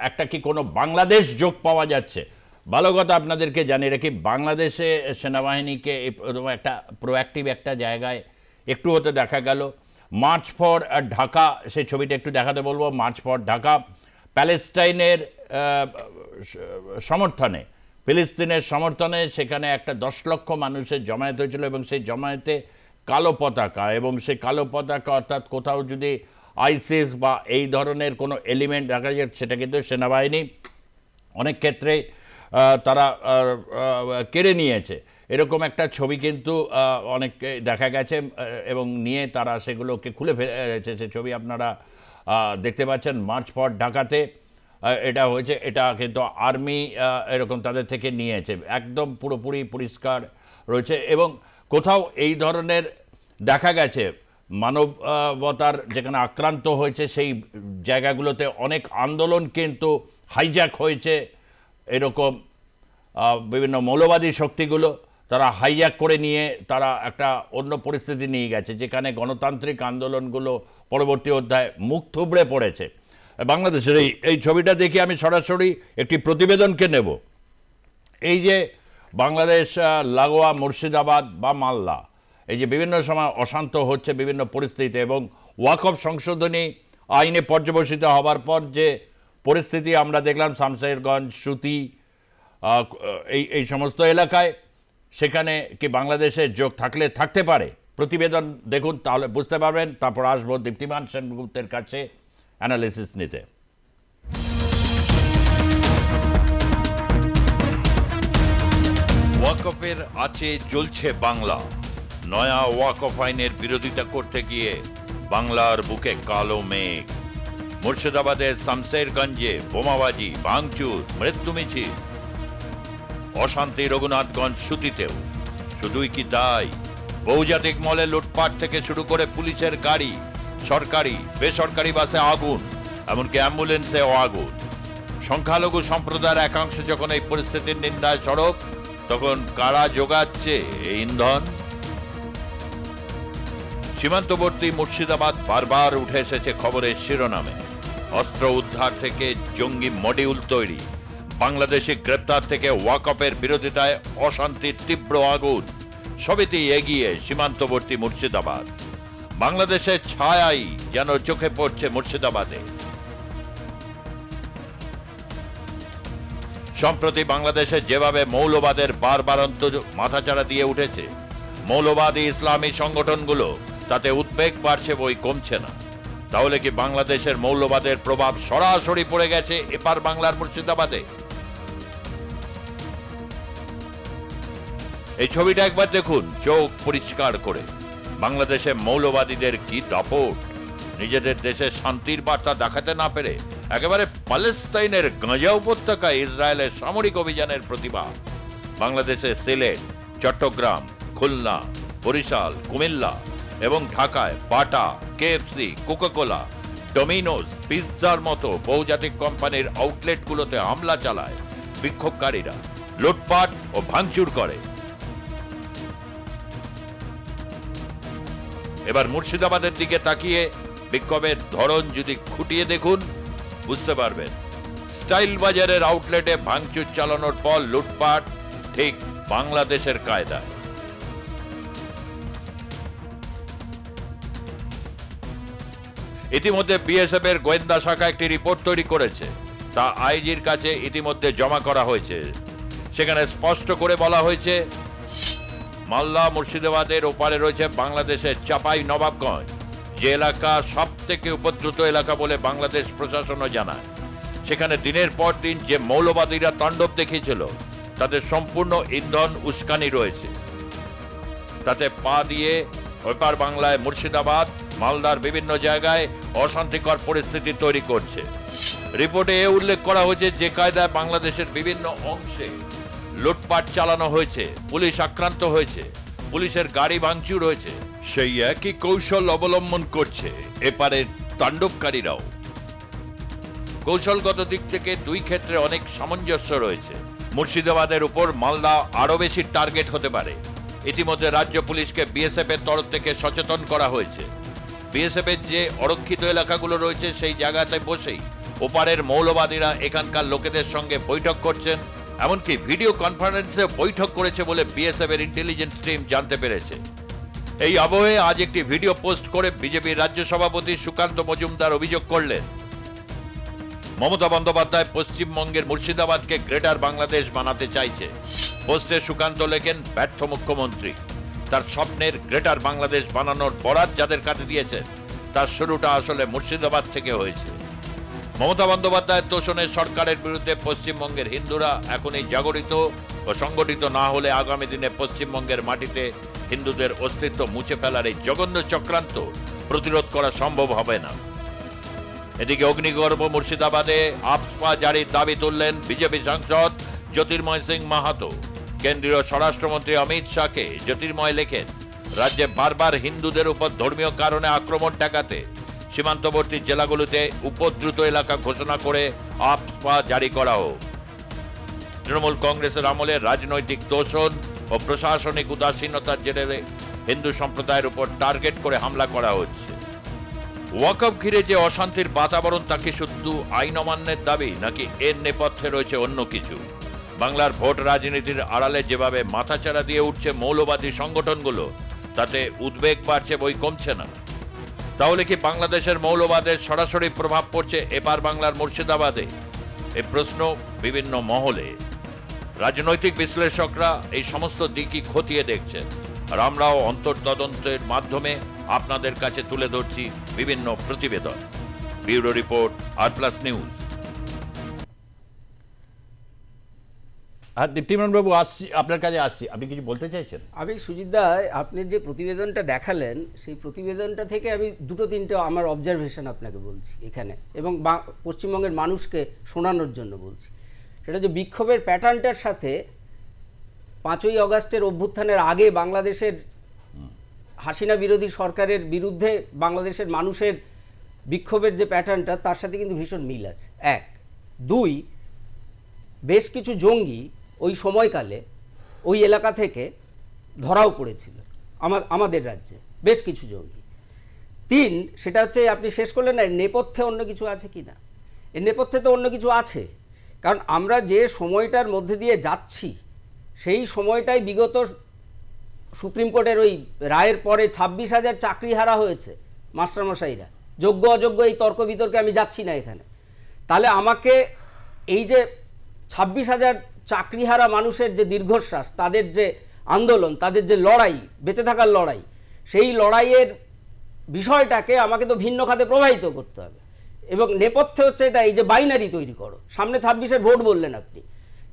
A: একটা কি কোনো বাংলাদেশ যোগ পাওয়া যাচ্ছে? ভালো কথা আপনাদেরকে জানিয়ে রাখি, বাংলাদেশে সেনাবাহিনীকে একটা প্রোঅ্যাক্টিভ একটা জায়গায় একটু হতে দেখা গেল। মার্চ ফর ঢাকা, সেই ছবিটা একটু দেখাতে বলবো। মার্চ ফর ঢাকা, প্যালেস্টাইনের সমর্থনে ফিলিস্তিনের সমর্থনে সেখানে একটা 10 লক্ষ মানুষের জমায়েত হয়েছিল এবং সেই জমায়েতে কালো পতাকা, এবং সেই কালো পতাকা অর্থাৎ কোথাও যদি আইসিস বা এই ধরনের কোনো এলিমেন্ট দেখা যায়, সেটা কিন্তু সেনাবাহিনী অনেক ক্ষেত্রে তারা কেড়ে নিয়েছে। এরকম একটা ছবি কিন্তু অনেক দেখা গেছে এবং নিয়ে তারা সেগুলোকে খুলে ফেলেছে। সে ছবি আপনারা দেখতে পাচ্ছেন মার্চ ফর ঢাকাতে এটা হয়েছে। এটা কিন্তু আর্মি এরকম তাদের থেকে নিয়েছে, একদম পুরোপুরি পরিষ্কার রয়েছে। এবং কোথাও এই ধরনের দেখা গেছে মানবতার যেখানে আক্রান্ত হয়েছে সেই জায়গাগুলোতে অনেক আন্দোলন কিন্তু হাইজ্যাক হয়েছে। এরকম বিভিন্ন মৌলবাদী শক্তিগুলো তারা হাইজ্যাক করে নিয়ে তারা একটা অন্য পরিস্থিতি নিয়ে গেছে, যেখানে গণতান্ত্রিক আন্দোলনগুলো পরবর্তী অধ্যায়ে মুখ থুবড়ে পড়েছে। বাংলাদেশের এই ছবিটা দেখে আমি সরাসরি একটি প্রতিবেদনকে নেব। এই যে বাংলাদেশ লাগোয়া মুর্শিদাবাদ বা মালদা, এই যে বিভিন্ন সময় অশান্ত হচ্ছে বিভিন্ন পরিস্থিতিতে, এবং ওয়াকফ সংশোধনী আইনে পর্যবসিত হবার পর যে পরিস্থিতি আমরা দেখলাম শামশেরগঞ্জ, সুতি, এই সমস্ত এলাকায়, সেখানে কি বাংলাদেশের যোগ থাকতে পারে? প্রতিবেদন দেখুন, তাহলে বুঝতে পারবেন। তারপর আসবো দীপ্তিমান সেনগুপ্তের কাছে অ্যানালিসিস নিতে।
F: ওয়াকফের আছে জ্বলছে বাংলা। নয়া ওয়াকফ আইনের বিরোধিতা করতে গিয়ে বাংলার বুকে কালো মেঘ। মুর্শিদাবাদের শামশেরগঞ্জে বোমাবাজি, ভাঙচুর, মৃত্যু মিছিল। অশান্তি রঘুনাথগঞ্জ, সুতিতেও। শুধুই কি তাই, বহুজাতিক মলে লুটপাট থেকে শুরু করে পুলিশের গাড়ি, সরকারি বেসরকারি বাসে আগুন, এমনকি অ্যাম্বুলেন্সেও আগুন। সংখ্যালঘু সম্প্রদায়ের একাংশ যখন এই পরিস্থিতির নিন্দায় সরব, তখন কারা যোগাচ্ছে এই ইন্ধন? সীমান্তবর্তী মুর্শিদাবাদ বারবার উঠে এসেছে খবরের শিরোনামে। অস্ত্র উদ্ধার থেকে জঙ্গি মডিউল তৈরি, বাংলাদেশি গ্রেপ্তার থেকে ওয়াকফের বিরোধিতায় অশান্তির তীব্র আগুন, সবেতেই এগিয়ে সীমান্তবর্তী মুর্শিদাবাদ। বাংলাদেশের ছায়াই যেন চোখে পড়ছে মুর্শিদাবাদে। সম্প্রতি বাংলাদেশে যেভাবে মৌলবাদের বারবারন্ত মাথাচাড়া দিয়ে উঠেছে মৌলবাদী ইসলামী সংগঠনগুলো, তাতে উদ্বেগ বাড়ছে, বই কমছে না। তাহলে কি বাংলাদেশের মৌলবাদের প্রভাব সরাসরি পড়ে গেছে এপার বাংলার মুর্শিদাবাদে? এই ছবিটা একবার দেখুন চোখ পরিষ্কার করে। বাংলাদেশে মৌলবাদীদের কি দাপট! নিজেদের দেশে শান্তির বার্তা দেখাতে না পেরে একেবারে প্যালেস্তাইনের গাজা উপত্যকায় ইসরায়েলের সামরিক অভিযানের প্রতিবাদ। বাংলাদেশের সিলেট, চট্টগ্রাম, খুলনা, বরিশাল, কুমিল্লা এবং ঢাকায় বাটা, কেএফসি, কোকাকোলা, ডোমিনোস, পিৎজার মতো বহুজাতিক কোম্পানির আউটলেটগুলোতে হামলা চালায় বিক্ষোভকারীরা, লুটপাট ও ভাঙচুর করে। এবার মুর্শিদাবাদের দিকে তাকিয়ে বিক্ষোভের ধরন যদি খুঁটিয়ে দেখুন, বুঝতে পারবেন স্টাইল বাজারের আউটলেটে ভাঙচুর চালানোর পর লুটপাট ঠিক বাংলাদেশের কায়দায়। ইতিমধ্যে বিএসএফ এর গোয়েন্দা শাখা একটি রিপোর্ট তৈরি করেছে, তা আইজির কাছে ইতিমধ্যে জমা করা হয়েছে। সেখানে স্পষ্ট করে বলা হয়েছে, মালদা মুর্শিদাবাদের ওপারে রয়েছে বাংলাদেশের চাপাই নবাবগঞ্জ, যে এলাকা সব থেকে উপদ্রুত এলাকা বলে বাংলাদেশ প্রশাসনও জানায়। সেখানে দিনের পর দিন যে মৌলবাদীরা তাণ্ডব দেখিয়েছিল, তাদের সম্পূর্ণ ইন্ধন উস্কানি রয়েছে। তাতে পা দিয়ে ওপার বাংলায় মুর্শিদাবাদ, মালদার বিভিন্ন জায়গায় অশান্তিকর পরিস্থিতি তৈরি করছে। রিপোর্টে এ উল্লেখ করা হয়েছে, যে কায়দায় বাংলাদেশের বিভিন্ন অংশে লুটপাট চালানো হয়েছে, পুলিশ আক্রান্ত হয়েছে, পুলিশের গাড়ি ভাঙচুর হয়েছে, সেই একই কৌশল অবলম্বন করছে এপারের তাণ্ডবকারীরাও। কৌশলগত দিক থেকে দুই ক্ষেত্রে অনেক সামঞ্জস্য রয়েছে। মুর্শিদাবাদের উপর মালদা আরো বেশি টার্গেট হতে পারে। ইতিমধ্যে রাজ্য পুলিশকে বিএসএফ এর তরফ থেকে সচেতন করা হয়েছে। বিএসএফ এর যে অরক্ষিত এলাকাগুলো রয়েছে, সেই জায়গাতে বসেই ওপারের মৌলবাদীরা এখানকার লোকেদের সঙ্গে বৈঠক করছেন, এমনকি ভিডিও কনফারেন্সে বৈঠক করেছে বলে বিএসএফ এর ইন্টেলিজেন্স টিম জানতে পেরেছে। এই আবহে আজ একটি ভিডিও পোস্ট করে বিজেপির রাজ্য সভাপতি সুকান্ত মজুমদার অভিযোগ করলেন, মমতা বন্দ্যোপাধ্যায় পশ্চিমবঙ্গের মুর্শিদাবাদকে গ্রেটার বাংলাদেশ বানাতে চাইছে। পোস্টে সুকান্ত লেখেন, ব্যর্থ মুখ্যমন্ত্রী তার স্বপ্নের গ্রেটার বাংলাদেশ বানানোর বরাত যাদের কাছে দিয়েছে তার শুরুটা আসলে মুর্শিদাবাদ থেকে হয়েছে। মমতা বন্দ্যোপাধ্যায়ের তোষণে সরকারের বিরুদ্ধে পশ্চিমবঙ্গের হিন্দুরা এখনই জাগরিত ও সংগঠিত না হলে আগামী দিনে পশ্চিমবঙ্গের মাটিতে হিন্দুদের অস্তিত্ব মুছে ফেলার এই জঘন্য চক্রান্ত প্রতিরোধ করা সম্ভব হবে না। এদিকে অগ্নিগর্ভ মুর্শিদাবাদে আপসপা জারির দাবি তুললেন বিজেপি সাংসদ জ্যোতির্ময় সিং মাহাতো। কেন্দ্রীয় স্বরাষ্ট্রমন্ত্রী অমিত শাহকে জ্যোতির্ময় লেখেন, রাজ্যে বারবার হিন্দুদের উপর ধর্মীয় কারণে আক্রমণ ঠেকাতে সীমান্তবর্তী জেলাগুলোতে উপদ্রুত এলাকা ঘোষণা করে আপসপা জারি করা হোক। তৃণমূল কংগ্রেসের আমলে রাজনৈতিক তোষণ ও প্রশাসনিক উদাসীনতার জেরে হিন্দু সম্প্রদায়ের উপর টার্গেট করে হামলা করা হচ্ছে। ওয়াকফ ঘিরে যে অশান্তির বাতাবরণ তা কি শুধু আইন অমান্যের দাবি নাকি এর নেপথ্যে রয়েছে অন্য কিছু? বাংলার ভোট রাজনীতির আড়ালে যেভাবে মাথাচাড়া দিয়ে উঠছে মৌলবাদী সংগঠনগুলো, তাতে উদ্বেগ বাড়ছে বই কমছে না। তাহলে কি বাংলাদেশের মৌলবাদের সরাসরি প্রভাব পড়ছে এপার বাংলার মুর্শিদাবাদে? এই প্রশ্ন বিভিন্ন মহলে। রাজনৈতিক বিশ্লেষকরা এই সমস্ত দিকই খতিয়ে দেখছেন, আর আমরাও অন্তর্তদন্তের মাধ্যমে আপনাদের কাছে তুলে ধরছি বিভিন্ন প্রতিবেদন। ব্যুরো রিপোর্ট, আর+ নিউজ।
A: হ্যাঁ, দীপ্তিমান বাবু, আসছি আপনার কাছে, আসছি। আপনি কিছু বলতে চাইছেন?
E: আমি সুজিতদা, আপনি যে প্রতিবেদনটা দেখালেন সেই প্রতিবেদনটা থেকে আমি দুটো তিনটে আমার অবজারভেশন আপনাকে বলছি এখানে, এবং পশ্চিমবঙ্গের মানুষকে শোনানোর জন্য বলছি। সেটা যে বিক্ষোভের প্যাটার্নটার সাথে 5ই আগস্টের অভ্যুত্থানের আগে বাংলাদেশের হাসিনা বিরোধী সরকারের বিরুদ্ধে বাংলাদেশের মানুষের বিক্ষোভের যে প্যাটার্নটা তার সাথে কিন্তু ভীষণ মিল আছে। 1, 2, বেশ কিছু জঙ্গি ওই সময়কালে ওই এলাকা থেকে ধরাও পড়েছিল আমাদের রাজ্যে, বেশ কিছু জঙ্গি। 3, সেটা হচ্ছে আপনি শেষ করলেন না, নেপথ্যে অন্য কিছু আছে কি না। এর নেপথ্যে তো অন্য কিছু আছে, কারণ আমরা যে সময়টার মধ্যে দিয়ে যাচ্ছি সেই সময়টাই বিগত সুপ্রিম কোর্টের ওই রায়ের পরে 26,000 চাকরি হারা হয়েছে মাস্টারমশাইরা, যোগ্য অযোগ্য এই তর্ক বিতর্কে আমি যাচ্ছি না এখানে। তাহলে আমাকে এই যে 26,000 চাকরিহারা মানুষের যে দীর্ঘশ্বাস, তাদের যে আন্দোলন, তাদের যে লড়াই, বেঁচে থাকার লড়াই, সেই লড়াইয়ের বিষয়টাকে আমাকে তো ভিন্ন খাতে প্রবাহিত করতে হবে। এবং নেপথ্যে হচ্ছে এটা, এই যে বাইনারি তৈরি করো, সামনে 26-এর ভোট বললেন আপনি,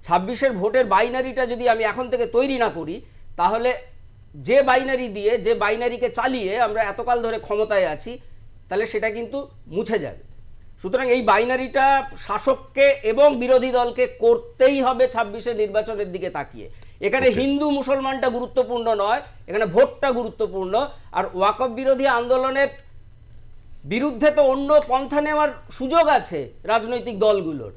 E: 26-এর ভোটের বাইনারিটা যদি আমি এখন থেকে তৈরি না করি, তাহলে যে বাইনারি দিয়ে, যে বাইনারিকে চালিয়ে আমরা এতকাল ধরে ক্ষমতায় আছি, তাহলে সেটা কিন্তু মুছে যাবে। সুতরাং এই বাইনারিটা শাসককে এবং বিরোধী দলকে করতেই হবে 26-এর নির্বাচনের দিকে তাকিয়ে। এখানে হিন্দু মুসলমানটা গুরুত্বপূর্ণ নয়, এখানে ভোটটা গুরুত্বপূর্ণ। আর ওয়াকফ বিরোধী আন্দোলনের বিরুদ্ধে তো অন্য পন্থা নেওয়ার সুযোগ আছে রাজনৈতিক দলগুলোর।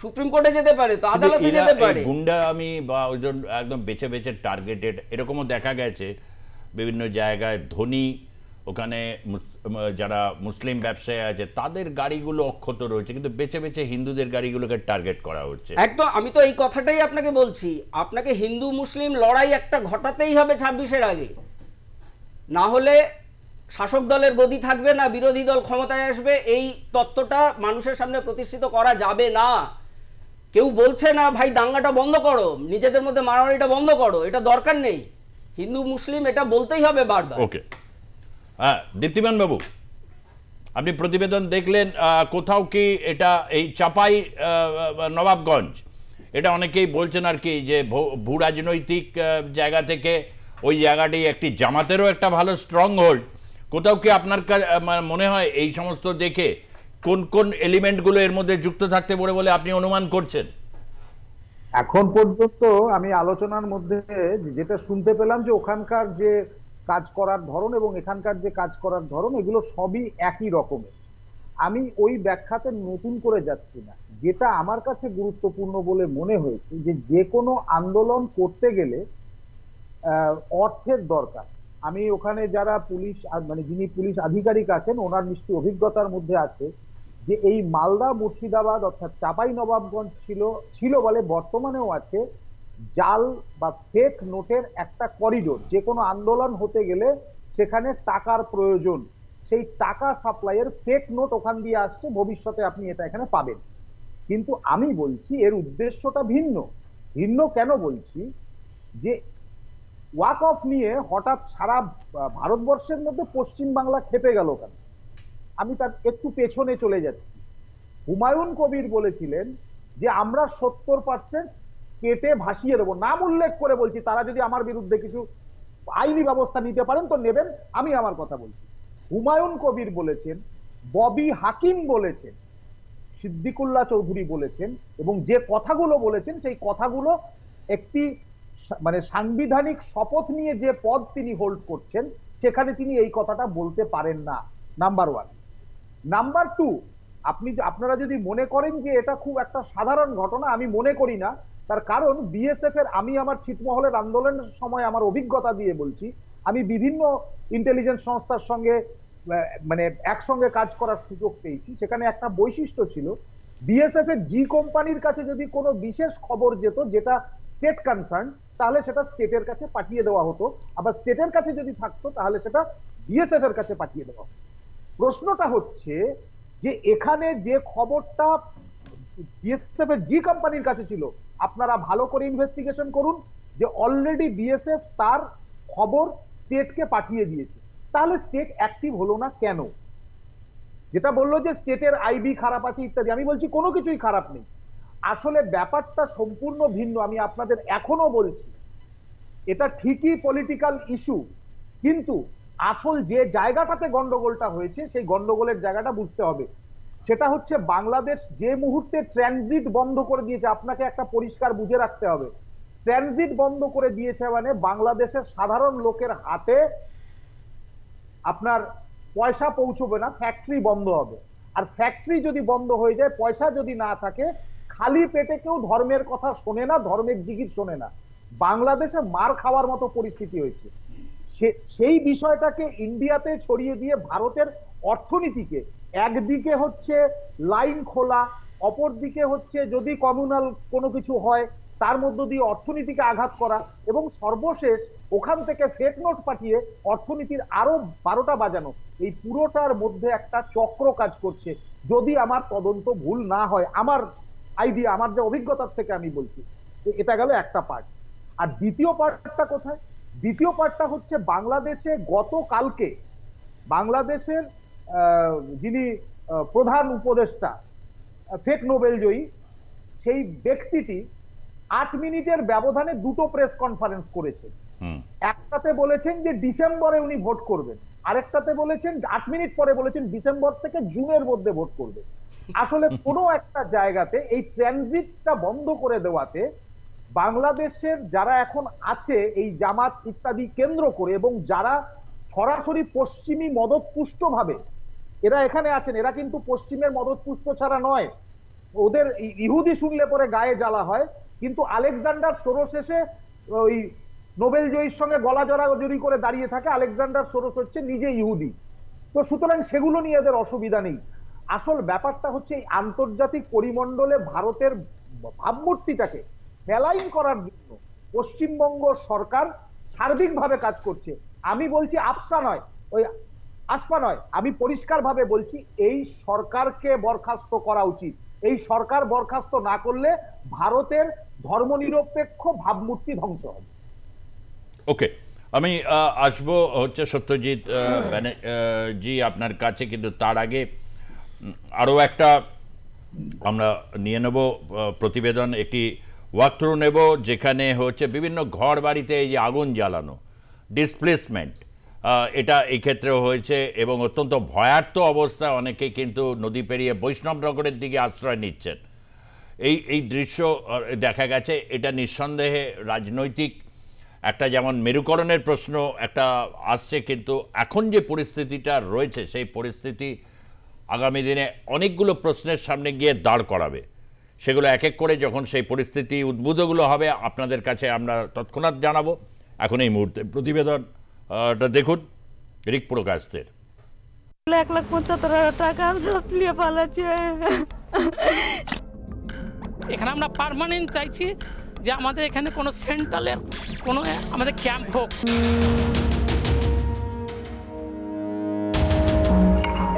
E: সুপ্রিম কোর্টে যেতে পারে, তো আদালতে যেতে পারে।
A: গুন্ডা আমি বা ওজন একদম বেছে বেছে টার্গেটেড, এরকমও দেখা গেছে বিভিন্ন জায়গায়। ধনী ওখানে যারা মুসলিম ব্যবসায়ী আছে তাদের গাড়িগুলো অক্ষত রয়েছে, কিন্তু বেছে বেছে হিন্দুদের গাড়িগুলোকে টার্গেট করা হচ্ছে।
E: একদম, আমি তো এই কথাটাই আপনাকে বলছি। আপনাকে হিন্দু মুসলিম লড়াই একটা ঘটাতেই হবে 26-এর আগে, না হলে শাসক দলের গদি থাকবে না, বিরোধী দল ক্ষমতায় আসবে। এই তত্ত্বটা মানুষের সামনে প্রতিষ্ঠিত করা যাবে না। কেউ বলছে না ভাই দাঙ্গাটা বন্ধ করো, নিজেদের মধ্যে মারামারিটা বন্ধ করো, এটা দরকার নেই। হিন্দু মুসলিম এটা বলতেই হবে বারবার।
A: ওকে, হ্যাঁ দীপ্তিমান বাবু, আপনি প্রতিবেদন দেখলেন, কোথাও কি এটা এই চাপাই নবাবগঞ্জ, এটা অনেকেই বলছেন আর কি যে ভূ রাজনৈতিক জায়গা থেকে ওই জায়গাটি একটি জামাতেরও একটা ভালো স্ট্রং হোল্ড। কোথাও কি আপনার মনে হয় এই সমস্ত দেখে কোন কোন এলিমেন্টগুলো এর মধ্যে যুক্ত থাকতে পারে বলে আপনি অনুমান করছেন?
G: এখন পর্যন্ত আমি আলোচনার মধ্যে যেটা শুনতে পেলাম যে ওখানকার যে কাজ করার ধরন এবং এখানকার যে কাজ করার ধরন, এগুলো সবই একই রকমের। আমি ওই ব্যাখ্যাতে নতুন করে যাচ্ছি না। যেটা আমার কাছে গুরুত্বপূর্ণ বলে মনে হয়েছে যে কোনো আন্দোলন করতে গেলে অর্থের দরকার। আমি ওখানে যারা পুলিশ, মানে যিনি পুলিশ আধিকারিক আছেন, ওনার নিশ্চয়ই অভিজ্ঞতার মধ্যে আছে যে এই মালদা মুর্শিদাবাদ অর্থাৎ চাপাই নবাবগঞ্জ ছিল বলে বর্তমানেও আছে জাল বা ফেক নোটের একটা করিডোর। যে কোনো আন্দোলন হতে গেলে সেখানে টাকার প্রয়োজন, সেই টাকা সাপ্লাইয়ের ফেক নোট ওখান দিয়ে আসছে। ভবিষ্যতে আপনি এটা এখানে পাবেন। কিন্তু আমি বলছি এর উদ্দেশ্যটা ভিন্ন। ভিন্ন কেন বলছি, যে ওয়াক অফ নিয়ে হঠাৎ সারা ভারতবর্ষের মধ্যে পশ্চিমবাংলা খেপে গেল কেন? আমি তার একটু পেছনে চলে যাচ্ছি। হুমায়ুন কবির বলেছিলেন যে আমরা 70% কেটে ভাসিয়ে দেবো, নাম উল্লেখ করে বলছি, তারা যদি আমার বিরুদ্ধে কিছু আইনি ব্যবস্থা নিতে পারেন তো নেবেন, আমি আমার কথা বলছি। হুমায়ুন কবির বলেছেন, ববি হাকিম বলেছেন, সিদ্দিকুল্লাহ চৌধুরী বলেছেন, এবং যে কথাগুলো বলেছেন সেই কথাগুলো একটি মানে সাংবিধানিক শপথ নিয়ে যে পদ তিনি হোল্ড করছেন সেখানে তিনি এই কথাটা বলতে পারেন না, নাম্বার 1। নাম্বার 2, আপনারা যদি মনে করেন যে এটা খুব একটা সাধারণ ঘটনা, আমি মনে করি না। তার কারণ বিএসএফ এর, আমি আমার ছিটমহলের আন্দোলনের সময় আমার অভিজ্ঞতা দিয়ে বলছি, আমি বিভিন্ন ইন্টেলিজেন্স সংস্থার সঙ্গে মানে একসঙ্গে কাজ করার সুযোগ পেয়েছি। সেখানে একটা বৈশিষ্ট্য ছিল, বিএসএফ এর জি কোম্পানির কাছে যদি কোনো বিশেষ খবর যেত যেটা স্টেট কনসার্ন, তাহলে সেটা স্টেটের কাছে পাঠিয়ে দেওয়া হতো, আবার স্টেটের কাছে যদি থাকতো তাহলে সেটা বিএসএফ এর কাছে পাঠিয়ে দেওয়া হতো। প্রশ্নটা হচ্ছে যে এখানে যে খবরটা বিএসএফ এর জি কোম্পানির কাছে ছিল, আপনারা ভালো করে ইনভেস্টিগেশন করুন যে অলরেডি বিএসএফ তার খবর স্টেটকে পাঠিয়ে দিয়েছে, তাহলে স্টেট অ্যাক্টিভ হলো না কেন? যেটা বললো যে স্টেটের আইবি খারাপ আছে ইত্যাদি, আমি বলছি কোনো কিছুই খারাপ নেই। আসলে ব্যাপারটা সম্পূর্ণ ভিন্ন। আমি আপনাদের এখনো বলছি এটা ঠিকই পলিটিক্যাল ইস্যু, কিন্তু আসল যে জায়গাটাতে গন্ডগোলটা হয়েছে সেই গন্ডগোলের জায়গাটা বুঝতে হবে। সেটা হচ্ছে বাংলাদেশ যে মুহূর্তে ট্রানজিট বন্ধ করে দিয়েছে, আপনাকে একটা পরিষ্কার বুঝে রাখতে হবে, ট্রানজিট বন্ধ করে দিয়েছে মানে বাংলাদেশের সাধারণ লোকের হাতে আপনার পয়সা পৌঁছবে না, ফ্যাক্টরি বন্ধ হবে। আর ফ্যাক্টরি যদি বন্ধ হয়ে যায়, পয়সা যদি না থাকে, খালি পেটে কেউ ধর্মের কথা শোনে না, ধর্মের জিগির শোনে না। বাংলাদেশে মার খাওয়ার মতো পরিস্থিতি হয়েছে। সেই বিষয়টাকে ইন্ডিয়াতে ছড়িয়ে দিয়ে ভারতের অর্থনীতিকে একদিকে হচ্ছে লাইন খোলা, অপর দিকে হচ্ছে যদি কমিউনাল কোনো কিছু হয় তার মধ্য দিয়ে অর্থনীতিকে আঘাত করা, এবং সর্বশেষ ওখান থেকে ফেক নোট পাঠিয়ে অর্থনীতির আরো 12টা বাজানো, এই পুরোটার মধ্যে একটা চক্র কাজ করছে। যদি আমার তদন্ত ভুল না হয়, আমার আইডিয়া, আমার যে অভিজ্ঞতার থেকে আমি বলছি, এটা গেল একটা পার্ট। আর দ্বিতীয় পার্টটা কোথায়? দ্বিতীয় পার্টটা হচ্ছে বাংলাদেশে গতকালকে বাংলাদেশের যিনি প্রধান উপদেষ্টা, ফেক নোবেল জয়ী, সেই ব্যক্তিটি 8 মিনিটের ব্যবধানে 2টো প্রেস কনফারেন্স করেছে। একটাতে বলেছেন যে ডিসেম্বরে উনি ভোট করবেন, আরেকটাতে বলেছেন 8 মিনিট পরে বলেছেন ডিসেম্বর থেকে জুনের মধ্যে ভোট করবে। আসলে কোনো একটা জায়গাতে এই ট্রানজিটটা বন্ধ করে দেওয়াতে বাংলাদেশের যারা এখন আছে এই জামাত ইত্যাদি কেন্দ্র করে, এবং যারা সরাসরি পশ্চিমী মদতপুষ্ট ভাবে এরা এখানে আছেন, এরা কিন্তু পশ্চিমের মদতপুষ্ট ছাড়া নয়। ওদের ইহুদি শুনলে পরে গায়ে জ্বালা হয়, কিন্তু আলেকজান্ডার সোরস এসে ওই নোবেল জয়ীর সঙ্গে গলা জড়াজড়ি করে দাঁড়িয়ে থাকে। আলেকজান্ডার সোরস হচ্ছে নিজে ইহুদি, তো সুতরাং সেগুলো নিয়ে এদের অসুবিধা নেই। আসল ব্যাপারটা হচ্ছে এই আন্তর্জাতিক পরিমণ্ডলে ভারতের ভাবমূর্তিটাকে মেলাইন করার জন্য পশ্চিমবঙ্গ সরকার সার্বিকভাবে কাজ করছে। আমি বলছি আফসা নয়, ওই আশপা নয়, আমি পরিষ্কারভাবে বলছি এই সরকারকে বরখাস্ত করা উচিত। এই সরকার বরখাস্ত না করলে ভারতের ধর্মনিরপেক্ষ ভাবমূর্তি ধ্বংস হবে।
A: ওকে, আমি আসবো হচ্ছে সত্যজিৎ জি আপনার কাছে, কিন্তু তার আগে আরও একটা আমরা নিয়ে নেব প্রতিবেদন, একটি ওয়াকথ্রু নেব যেখানে হচ্ছে বিভিন্ন ঘর বাড়িতে এই যে আগুন জ্বালানো, ডিসপ্লেসমেন্ট, এটা এই ক্ষেত্রেও হয়েছে এবং অত্যন্ত ভয়ার্থ অবস্থায় অনেকেই কিন্তু নদী পেরিয়ে বৈষ্ণবনগরের দিকে আশ্রয় নিচ্ছেন। এই দৃশ্য দেখা গেছে। এটা নিঃসন্দেহে রাজনৈতিক একটা যেমন মেরুকরণের প্রশ্ন একটা আসছে, কিন্তু এখন যে পরিস্থিতিটা রয়েছে সেই পরিস্থিতি আগামী দিনে অনেকগুলো প্রশ্নের সামনে গিয়ে দাঁড় করাবে। সেগুলো এক এক করে যখন সেই পরিস্থিতি উদ্বুদ্ধগুলো হবে আপনাদের কাছে আমরা তৎক্ষণাৎ জানাবো। এখন এই মুহূর্তে প্রতিবেদনটা দেখুন রিক প্রকাশদের।
H: 1,75,000 টাকা সব নিয়ে পালাচ্ছে।
I: এখানে আমরা পার্মানেন্ট চাইছি যে আমাদের এখানে কোনো সেন্ট্রালের কোনো আমাদের ক্যাম্প হোক।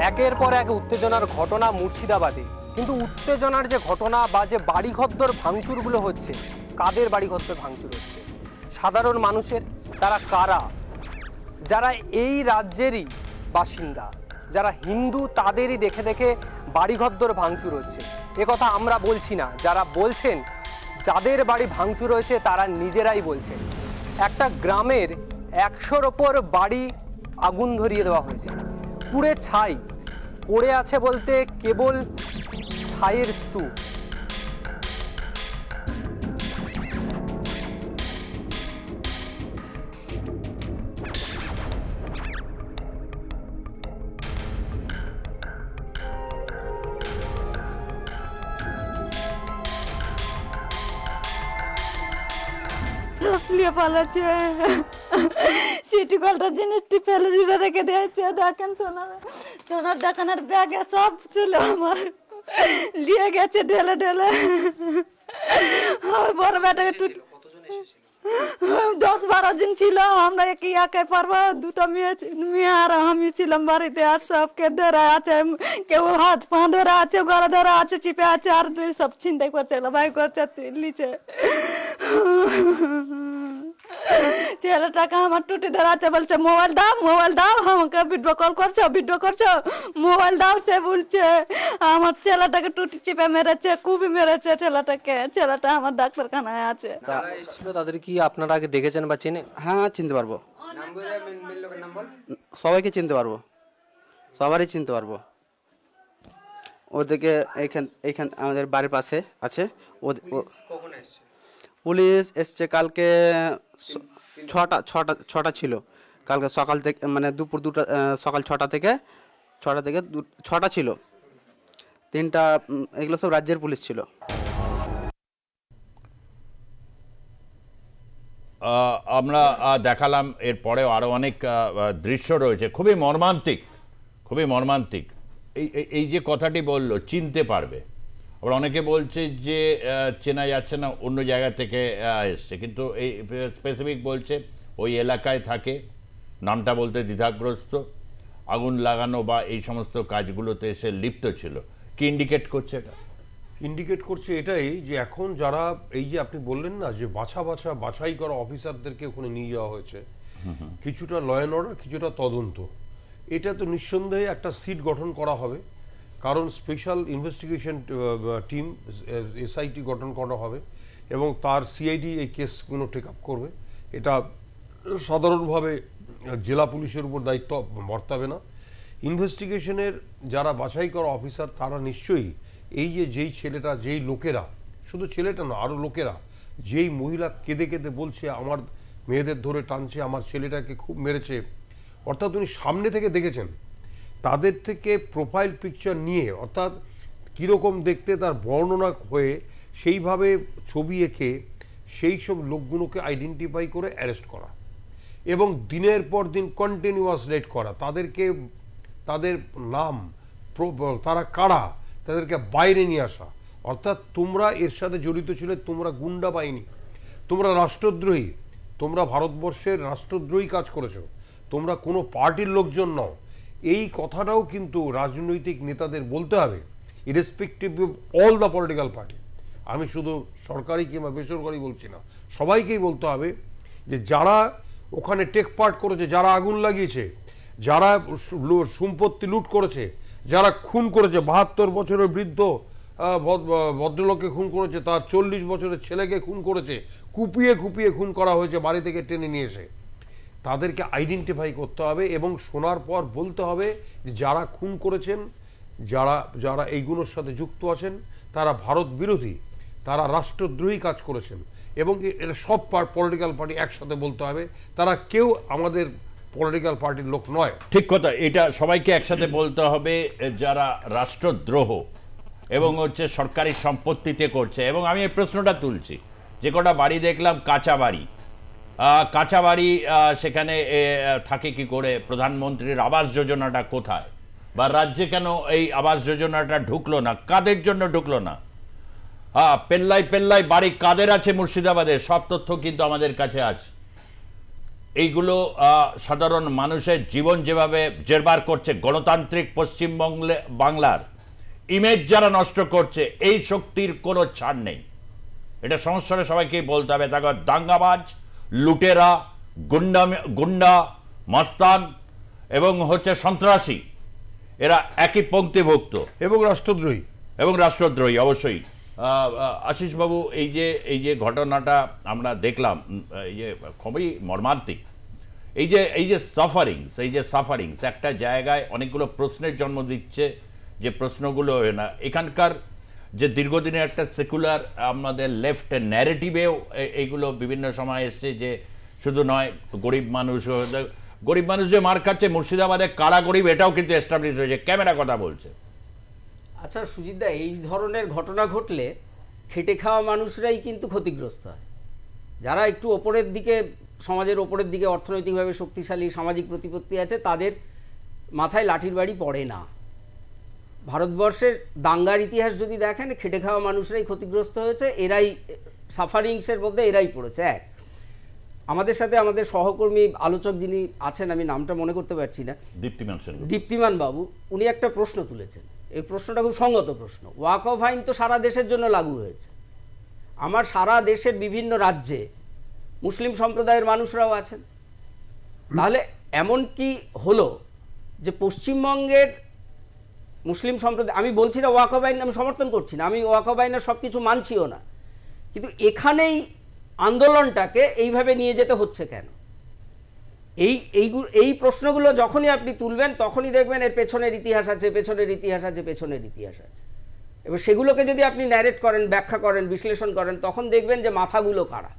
B: একের পর এক উত্তেজনার ঘটনা মুর্শিদাবাদে। কিন্তু উত্তেজনার যে ঘটনা বা যে বাড়িঘর ভাঙচুরগুলো হচ্ছে, কাদের বাড়িঘর ভাঙচুর হচ্ছে? সাধারণ মানুষের। তারা কারা? যারা এই রাজ্যেরই বাসিন্দা, যারা হিন্দু, তাদেরই দেখে দেখে বাড়িঘর ভাঙচুর হচ্ছে। একথা আমরা বলছি না, যারা বলছেন, যাদের বাড়ি ভাঙচুর হয়েছে তারা নিজেরাই বলছেন। একটা গ্রামের 100-র ওপর বাড়ি আগুন ধরিয়ে দেওয়া হয়েছে, পুড়ে ছাই। পড়ে আছে বলতে কেবল ছাইয়ের স্তূপ।
H: পালাচ্ছে, সিটি গোল্ডের জিনিসটি ফেলে দিয়ে রেখে দিয়েছে। দেখেন সোনার ডাকানার ব্যাগে সব ছিল আমার, নিয়ে গেছে ঢেলে ঢেলে। বড় বেটাকে 10-12 জন ছিল, আমরা কি একে পারবো? 2টা মেয়ে আর আমি ছিলাম বাড়িতে। আর সবকে ধরা আছে, কেউ হাত পা ধরা আছে, গলা ধরা আছে, চিপে আছে, আর সব চিন্তাই করছে, ভাই করছে, লিচে। ছেলেটাকে আমার টুটি ধরা আছে, বলছে মোবাইল দাও, আমাকে ভিডিও কল করছো, মোবাইল দাও। সে বলছে আমার ছেলেটাকে টুটি চিপে মেরেছে, খুবই মেরেছে ছেলেটাকে। ছেলেটা আমার ডাক্তারখানায় আছে।
B: তাদের কি আপনারা আগে দেখেছেন বা চেনেন?
E: হ্যাঁ, চিনতে পারবো, সবাইকে চিনতে পারবো, সবারই চিনতে পারবো। ওদেরকে এইখান আমাদের বাড়ির পাশে আছে। পুলিশ এসছে কালকে 6টা ছিল। কালকে সকাল থেকে, মানে দুপুর 2টা, সকাল 6টা থেকে 6টা ছিল। 3টা, এগুলো সব রাজ্যের পুলিশ ছিল।
A: আমরা দেখালাম, এরপরেও আরও অনেক দৃশ্য রয়েছে, খুবই মর্মান্তিক। এই যে কথাটি বললো, চিনতে পারবে। আবার অনেকে বলছে যে চেনা যাচ্ছে না, অন্য জায়গা থেকে এসছে, কিন্তু এই স্পেসিফিক বলছে ওই এলাকায় থাকে, নামটা বলতে দ্বিধাগ্রস্ত, আগুন লাগানো বা এই সমস্ত কাজগুলোতে এসে লিপ্ত ছিল। কি ইন্ডিকেট করছে এটা?
D: ইন্ডিকেট করছে এটাই যে এখন যারা, এই যে আপনি বললেন না যে বাছাই করা অফিসারদেরকে ওখানে নিয়ে যাওয়া হয়েছে, কিছুটা ল অ্যান্ড অর্ডার, কিছুটা তদন্ত। এটা তো নিঃসন্দেহে একটা সিট গঠন করা হবে, কারণ স্পেশাল ইনভেস্টিগেশন টিম এসআইটি গঠন করা হবে এবং তার সিআইডি এই কেসগুলো টেক আপ করবে। এটা সাধারণভাবে জেলা পুলিশের উপর দায়িত্ব বর্তাবে না। ইনভেস্টিগেশনের যারা বাছাই করা অফিসার, তারা নিশ্চয়ই এই যেই ছেলেটা, যেই লোকেরা, শুধু ছেলেটা না, আরও লোকেরা, যেই মহিলা কেঁদে কেঁদে বলছে আমার মেয়েদের ধরে টানছে, আমার ছেলেটাকে খুব মেরেছে, অর্থাৎ উনি সামনে থেকে দেখেছেন, তাদের থেকে প্রোফাইল পিকচার নিয়ে, অর্থাৎ কীরকম দেখতে তার বর্ণনা হয়ে সেইভাবে ছবি এঁকে সেই সব লোকগুলোকে আইডেন্টিফাই করে অ্যারেস্ট করা এবং দিনের পর দিন কন্টিনিউয়াস রেড করা, তাদেরকে, তাদের নাম, তারা কারা, তাদেরকে বাইরে নিয়ে আসা। অর্থাৎ তোমরা এর সাথে জড়িত ছিলে, তোমরা গুন্ডা বাহিনী, তোমরা রাষ্ট্রদ্রোহী, তোমরা ভারতবর্ষের রাষ্ট্রদ্রোহী কাজ করেছো, তোমরা কোনো পার্টির লোকজন নও। এই কথাটাও কিন্তু রাজনৈতিক নেতাদের বলতে হবে, irrespective of all the political party. আমি শুধু সরকারি কিংবা বেসরকারি বলছি না, সবাইকেই বলতে হবে যে যারা ওখানে টেক পার্ট করেছে, যারা আগুন লাগিয়েছে, যারা সম্পত্তি লুট করেছে, যারা খুন করেছে, 72 বছরের বৃদ্ধ ভদ্রলোককে খুন করেছে, তার 40 বছরের ছেলেকে খুন করেছে, কুপিয়ে খুন করা হয়েছে বাড়ি থেকে টেনে নিয়ে এসে, তাদেরকে আইডেন্টিফাই করতে হবে এবং শোনার পর বলতে হবে যে যারা খুন করেছেন, যারা এইগুলোর সাথে যুক্ত আছেন, তারা ভারত বিরোধী, তারা রাষ্ট্রদ্রোহী কাজ করেছেন এবং এটা সব পলিটিক্যাল পার্টি একসাথে বলতে হবে, তারা কেউ আমাদের পলিটিক্যাল পার্টির লোক নয়।
A: ঠিক কথা, এটা সবাইকে একসাথে বলতে হবে যারা রাষ্ট্রদ্রোহ এবং সরকারি সম্পত্তিতে করছে। এবং আমি এই প্রশ্নটা তুলছি, যে কটা বাড়ি দেখলাম কাঁচা বাড়ি, সেখানে থাকে কি করে? প্রধানমন্ত্রীর আবাস যোজনাটা কোথায়? বা রাজ্যে কেন এই আবাস যোজনাটা ঢুকলো না? কাদের জন্য ঢুকলো না? পেল্লাই বাড়ি কাদের আছে মুর্শিদাবাদে? সব তথ্য কিন্তু আমাদের কাছে আছে। এইগুলো সাধারণ মানুষের জীবন যেভাবে জেরবার করছে, গণতান্ত্রিক বাংলার ইমেজ যারা নষ্ট করছে এই শক্তির কোনো ছাড় নেই। এটা সংস্কারে সবাইকেই বলতে হবে। তারপর দাঙ্গাবাজ, লুটেরা, গুন্ডা, মস্তান এবং হচ্ছে সন্ত্রাসী, এরা একই পঙ্ক্তিভুক্ত
D: এবং রাষ্ট্রদ্রোহী অবশ্যই।
A: আশিস বাবু, এই যে ঘটনাটা আমরা দেখলাম, এই যে খুবই মর্মান্তিক, এই যে সাফারিংস একটা জায়গায় অনেকগুলো প্রশ্নের জন্ম দিচ্ছে, যে প্রশ্নগুলো না এখানকার যে দীর্ঘদিনের একটা সেকুলার আমাদের লেফট ন্যারেটিভেও এইগুলো বিভিন্ন সময় এসছে, যে শুধু নয় গরিব মানুষ যে মার খাচ্ছে, মুর্শিদাবাদে কারা গরিব এটাও কিন্তু এস্টাবলিশ হয়েছে, ক্যামেরা কথা বলছে।
E: আচ্ছা সুজিতদা, এই ধরনের ঘটনা ঘটলে খেটে খাওয়া মানুষরাই কিন্তু ক্ষতিগ্রস্ত হয়। যারা একটু ওপরের দিকে, সমাজের ওপরের দিকে অর্থনৈতিকভাবে শক্তিশালী, সামাজিক প্রতিপত্তি আছে, তাদের মাথায় লাঠির বাড়ি পড়ে না। ভারতবর্ষের দাঙ্গার ইতিহাস যদি দেখেন, খেটে খাওয়া মানুষরাই ক্ষতিগ্রস্ত হয়েছে, এরাই সাফারিংসের মধ্যে এরাই পড়েছে। এক, আমাদের সাথে আমাদের সহকর্মী আলোচক যিনি আছেন, আমি নামটা মনে করতে পারছি না, দীপ্তিমান বাবু, উনি একটা প্রশ্ন তুলেছেন। এই প্রশ্নটা খুব সঙ্গত প্রশ্ন। ওয়াকফ আইন তো সারা দেশের জন্য লাগু হয়েছে। আমার সারা দেশের বিভিন্ন রাজ্যে মুসলিম সম্প্রদায়ের মানুষরাও আছেন। তাহলে এমন কি হলো যে পশ্চিমবঙ্গের মুসলিম সম্প্রদায়, আমি বলছি না ওয়াকফ আইন আমি সমর্থন করছি না, আমি ওয়াকফ আইনের সব কিছু মানছিও না, কিন্তু আন্দোলনটাকে এইভাবে নিয়ে যেতে হচ্ছে কেন? এই প্রশ্নগুলো যখনই আপনি তুলবেন তখনই দেখবেন এর পেছনের ইতিহাস আছে, পেছনের ইতিহাস আছে, পেছনের ইতিহাস আছে। এবার সেগুলোকে যদি আপনি ন্যারেট করেন, ব্যাখ্যা করেন, বিশ্লেষণ করেন, তখন দেখবেন যে মাথাগুলো কারা।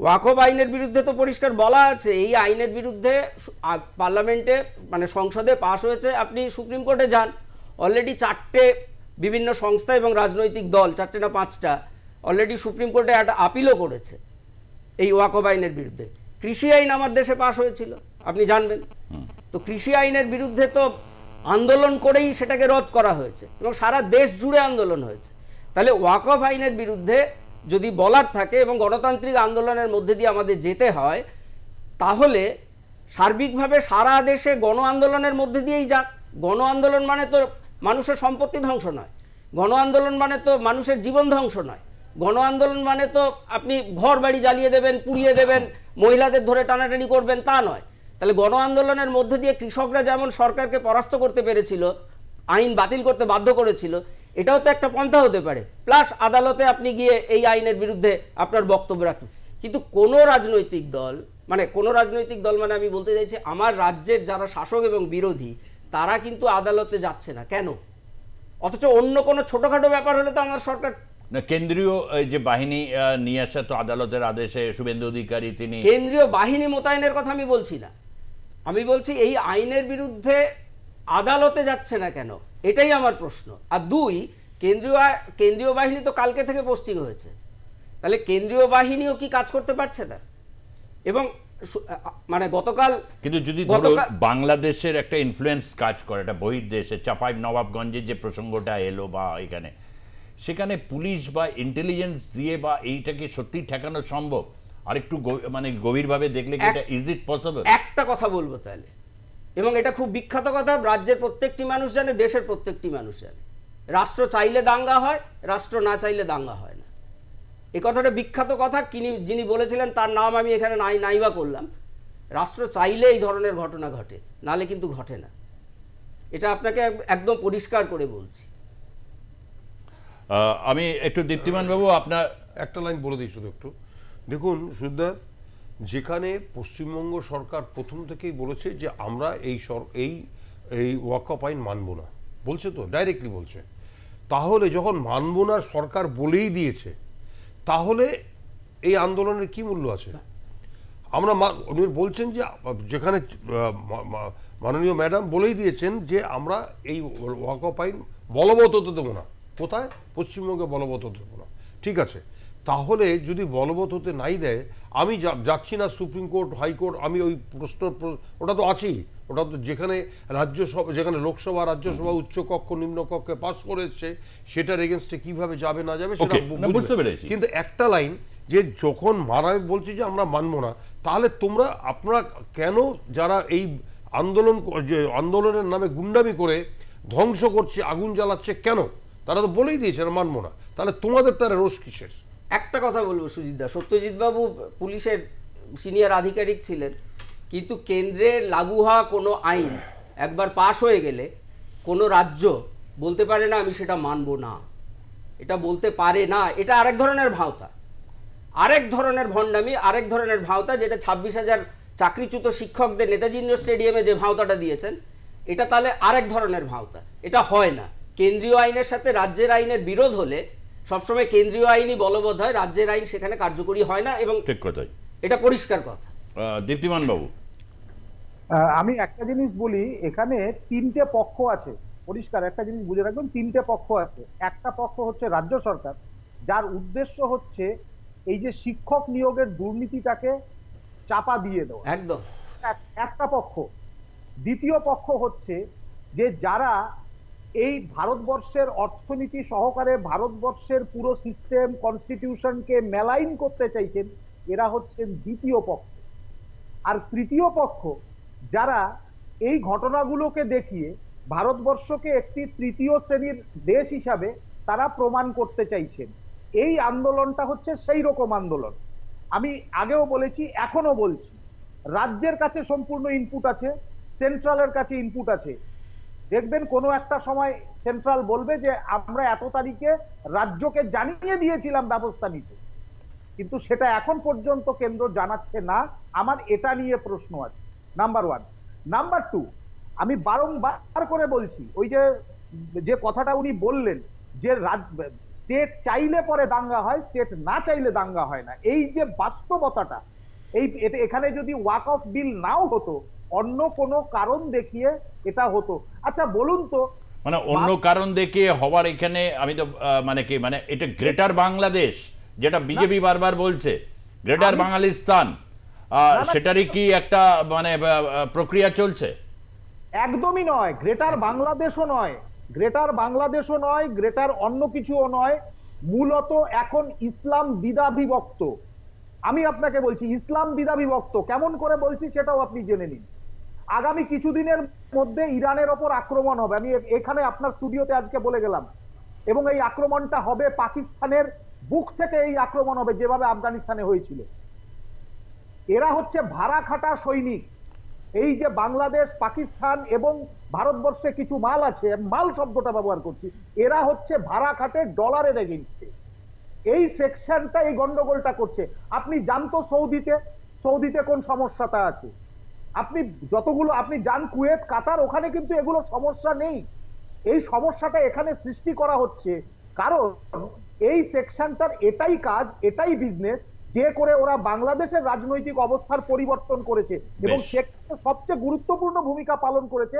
E: ওয়াকফ আইনের বিরুদ্ধে তো পরিষ্কার বলা আছে, এই আইনের বিরুদ্ধে পার্লামেন্টে মানে সংসদে পাশ হয়েছে। আপনি সুপ্রিম কোর্টে যান, অলরেডি 4টে বিভিন্ন সংস্থা এবং রাজনৈতিক দল, 4টে না 5টা, অলরেডি সুপ্রিম কোর্টে একটা আপিলও করেছে এই ওয়াকফ আইনের বিরুদ্ধে। কৃষি আইন আমার দেশে পাশ হয়েছিল, আপনি জানবেন। তো কৃষি আইনের বিরুদ্ধে তো আন্দোলন করেই সেটাকে রদ করা হয়েছে এবং সারা দেশ জুড়ে আন্দোলন হয়েছে। তাহলে ওয়াকফ আইনের বিরুদ্ধে যদি বলার থাকে এবং গণতান্ত্রিক আন্দোলনের মধ্যে দিয়ে আমাদের যেতে হয়, তাহলে সার্বিকভাবে সারা দেশে গণ আন্দোলনের মধ্যে দিয়েই যাক। গণ আন্দোলন মানে তো মানুষের সম্পত্তি ধ্বংস নয়, গণ আন্দোলন মানে তো মানুষের জীবন ধ্বংস নয়, গণ আন্দোলন মানে তো আপনি ঘর বাড়ি জ্বালিয়ে দেবেন, পুড়িয়ে দেবেন, মহিলাদের ধরে টানাটানি করবেন, তা নয়। তাহলে গণ আন্দোলনের মধ্যে দিয়ে কৃষকরা যেমন সরকারকে পরাস্ত করতে পেরেছিল, আইন বাতিল করতে বাধ্য করেছিল, এটাও তো একটা পন্থা হতে পারে। প্লাস আদালতে আপনি গিয়ে এই আইনের বিরুদ্ধে আপনার বক্তব্য রাখুন। কিন্তু কোনো রাজনৈতিক দল মানে আমি বলতে চাইছি আমার রাজ্যের যারা শাসক এবং বিরোধী, তারা কিন্তু আদালতে যাচ্ছে না কেন? অথচ অন্য কোনো ছোটখাটো ব্যাপার হলে তো আমার সরকার
A: না, কেন্দ্রীয় যে বাহিনী নিয়ে আসা তো আদালতের আদেশে শুভেন্দু অধিকারী তিনি
E: কেন্দ্রীয় বাহিনী মোতায়েনের কথা আমি বলছি না, আমি বলছি এই আইনের বিরুদ্ধে আদালতে যাচ্ছে না কেন, এটাই আমার প্রশ্ন। আর দুই, কেন্দ্রীয় বাহিনী তো কালকে থেকে পোস্টিং হয়েছে, তাহলে কেন্দ্রীয় বাহিনীও কি কাজ করতে পারছে না? এবং মানে গতকাল
A: কিন্তু যদি বাংলাদেশের একটা ইনফ্লুয়েন্স কাজ করে, এটা বহির্দেশে চাপাই নবাবগঞ্জের যে প্রসঙ্গটা এলো বা এখানে, সেখানে পুলিশ বা ইন্টেলিজেন্স দিয়ে বা এইটাকে সত্যি ঠেকানো সম্ভব? আর একটু মানে গভীরভাবে দেখলে কি এটা ইজ ইট পসিবল?
E: একটা কথা বলবো তাহলে, এবং এটা খুব বিখ্যাত কথা, রাজ্যের প্রত্যেকটি মানুষ জানে, দেশের প্রত্যেকটি মানুষ জানে, রাষ্ট্র চাইলে দাঙ্গা হয়, রাষ্ট্র না চাইলে দাঙ্গা হয় না। এই কথাটা বিখ্যাত কথা, যিনি বলেছিলেন তার নাম আমি এখানে নাইবা করলাম। রাষ্ট্র চাইলে এই ধরনের ঘটনা ঘটে, নালে কিন্তু ঘটে না। এটা আপনাকে একদম পরিষ্কার করে বলছি।
A: আমি একটু দীপ্তিমান বাবু আপনার
D: একটা লাইন বলে দিই শুধু একটু। দেখুন সুদা, যেখানে পশ্চিমবঙ্গ সরকার প্রথম থেকেই বলেছে যে আমরা এই ওয়াকফ আইন মানব না, বলছে তো, ডাইরেক্টলি বলছে, তাহলে যখন মানব না সরকার বলেই দিয়েছে, তাহলে এই আন্দোলনের কি মূল্য আছে? আমরা উনি বলছেন যে যেখানে মাননীয় ম্যাডাম বলেই দিয়েছেন যে আমরা এই ওয়াকফ আইন বলবৎ হতে দেবো না। কোথায়? পশ্চিমবঙ্গে বলবৎ হতে দেবো না। ঠিক আছে, তাহলে যদি বলবৎ হতে নাই দেয়, আমি যাচ্ছি না সুপ্রিম কোর্ট, হাইকোর্ট, আমি ওই প্রশ্ন, ওটা তো আছেই, ওটা তো যেখানে রাজ্যসভা, যেখানে লোকসভা, রাজ্যসভা উচ্চ কক্ষ নিম্ন কক্ষে পাস করে এসছে, সেটার এগেনস্টে কিভাবে যাবে না যাবে সেটা বুঝতে পেরেছি। কিন্তু একটা লাইন, যে যখন আমি বলছি যে আমরা মানবো না, তাহলে আপনারা কেন যারা এই আন্দোলনের নামে গুন্ডামি করে ধ্বংস করছে, আগুন জ্বালাচ্ছে, কেন? তারা তো বলেই দিয়েছে মানবো না। তাহলে তোমাদের তারা রোষ কিসের?
E: একটা কথা বলবো সুজিতদা, সত্যজিৎ বাবু পুলিশের সিনিয়র আধিকারিক ছিলেন, কিন্তু কেন্দ্রে লাগু হওয়া কোনো আইন একবার পাশ হয়ে গেলে কোনো রাজ্য বলতে পারে না আমি সেটা মানবো না, এটা বলতে পারে না। এটা আরেক ধরনের ভাওতা, আরেক ধরনের ভণ্ডামি, আরেক ধরনের ভাওতা, যেটা 26,000 চাকরিচ্যুত শিক্ষকদের নেতাজি ইন্ডোর স্টেডিয়ামে যে ভাওতাটা দিয়েছেন, এটা তাহলে আরেক ধরনের ভাওতা। এটা হয় না। কেন্দ্রীয় আইনের সাথে রাজ্যের আইনের বিরোধ হলে সবসময় কেন্দ্রীয় আইনই বলবৎ হয়, রাজ্যের আইন সেখানে কার্যকরী হয় না, এবং
A: ঠিক কথাই,
E: এটা পরিষ্কার কথা।
A: দীপ্তিমান বাবু,
G: আমি একটা জিনিস বলি, এখানে তিনটে পক্ষ আছে, পরিষ্কার একটা জিনিস বুঝে রাখবেন, তিনটে পক্ষ আছে। একটা পক্ষ হচ্ছে রাজ্য সরকার, যার উদ্দেশ্য হচ্ছে এই যে শিক্ষক নিয়োগের দুর্নীতিটাকে চাপা দিয়ে দেওয়া,
E: একদম
G: একটা পক্ষ। দ্বিতীয় পক্ষ হচ্ছে যে যারা এই ভারতবর্ষের অর্থনীতি সহকারে ভারতবর্ষের পুরো সিস্টেম কনস্টিটিউশনকে মেলাইন করতে চাইছেন, এরা হচ্ছেন দ্বিতীয় পক্ষ। আর তৃতীয় পক্ষ যারা এই ঘটনাগুলোকে দেখিয়ে ভারতবর্ষকে একটি তৃতীয় শ্রেণীর দেশ হিসাবে তারা প্রমাণ করতে চাইছেন। এই আন্দোলনটা হচ্ছে সেই রকম আন্দোলন। আমি আগেও বলেছি, এখনো বলছি, রাজ্যের কাছে সম্পূর্ণ ইনপুট আছে, সেন্ট্রালের কাছে ইনপুট আছে। দেখবেন কোনো একটা সময় সেন্ট্রাল বলবে যে আমরা এত তারিখে রাজ্যকে জানিয়ে দিয়েছিলাম ব্যবস্থা নিতে, কিন্তু সেটা এখন পর্যন্ত কেন্দ্র জানাচ্ছে না। আমার এটা নিয়ে প্রশ্ন আছে, নাম্বার ওয়ান। নাম্বার টু, আমি বারংবার করে বলছি, ওই যে কথাটা উনি বললেন যে স্টেট চাইলে পরে দাঙ্গা হয়, স্টেট না চাইলে দাঙ্গা হয় না, এই যে বাস্তবতাটা, এখানে যদি ওয়াক অফ বিল নাও হতো, অন্য কোনো কারণ দেখিয়ে এটা হতো। আচ্ছা বলুন তো,
A: মানে অন্য কারণ দেখিয়ে হওয়ার এখানে আমি তো মানে কি, মানে এটা গ্রেটার বাংলাদেশ যেটা বিজেপি বারবার বলছে, গ্রেটার বাঙালিস্তান, সেটারই কি একটা মানে প্রক্রিয়া চলছে?
G: একদমই নয়। গ্রেটার বাংলাদেশও নয়, গ্রেটার বাংলাদেশও নয়, গ্রেটার অন্য কিছুও নয়। মূলত এখন ইসলাম দ্বিধাবিভক্ত। আমি আপনাকে বলছি ইসলাম দ্বিধাবিভক্ত। কেমন করে বলছি সেটাও আপনি জেনে নিন। আগামী কিছুদিনের মধ্যে ইরানের ওপর আক্রমণ হবে, আমি এখানে আপনার স্টুডিওতে আজকে বলে গেলাম, এবং এই আক্রমণটা হবে পাকিস্তানের বুক থেকে, এই আক্রমণ হবে যেভাবে আফগানিস্তানে হয়েছিল। এরা হচ্ছে ভাড়া খাটা সৈনিক। এই যে বাংলাদেশ, পাকিস্তান এবং ভারতবর্ষে কিছু মাল আছে, মাল শব্দটা ব্যবহার করছি, এরা হচ্ছে ভাড়া খাটে ডলারের এগেইনস্টে। এই সেকশনটা এই গন্ডগোলটা করছে। আপনি জানতো সৌদিতে কোন সমস্যাটা আছে, আপনি যতগুলো আপনি যান কুয়েত, কাতার, ওখানে কিন্তু এগুলো সমস্যা নেই। এই সমস্যাটা এখানে সৃষ্টি করা হচ্ছে কারণ এই সেকশনটার এটাই কাজ, এটাই বিজনেস, যে করে ওরা বাংলাদেশের রাজনৈতিক অবস্থার পরিবর্তন করেছে। এবং সেক্ষেত্রে সবচেয়ে গুরুত্বপূর্ণ ভূমিকা পালন করেছে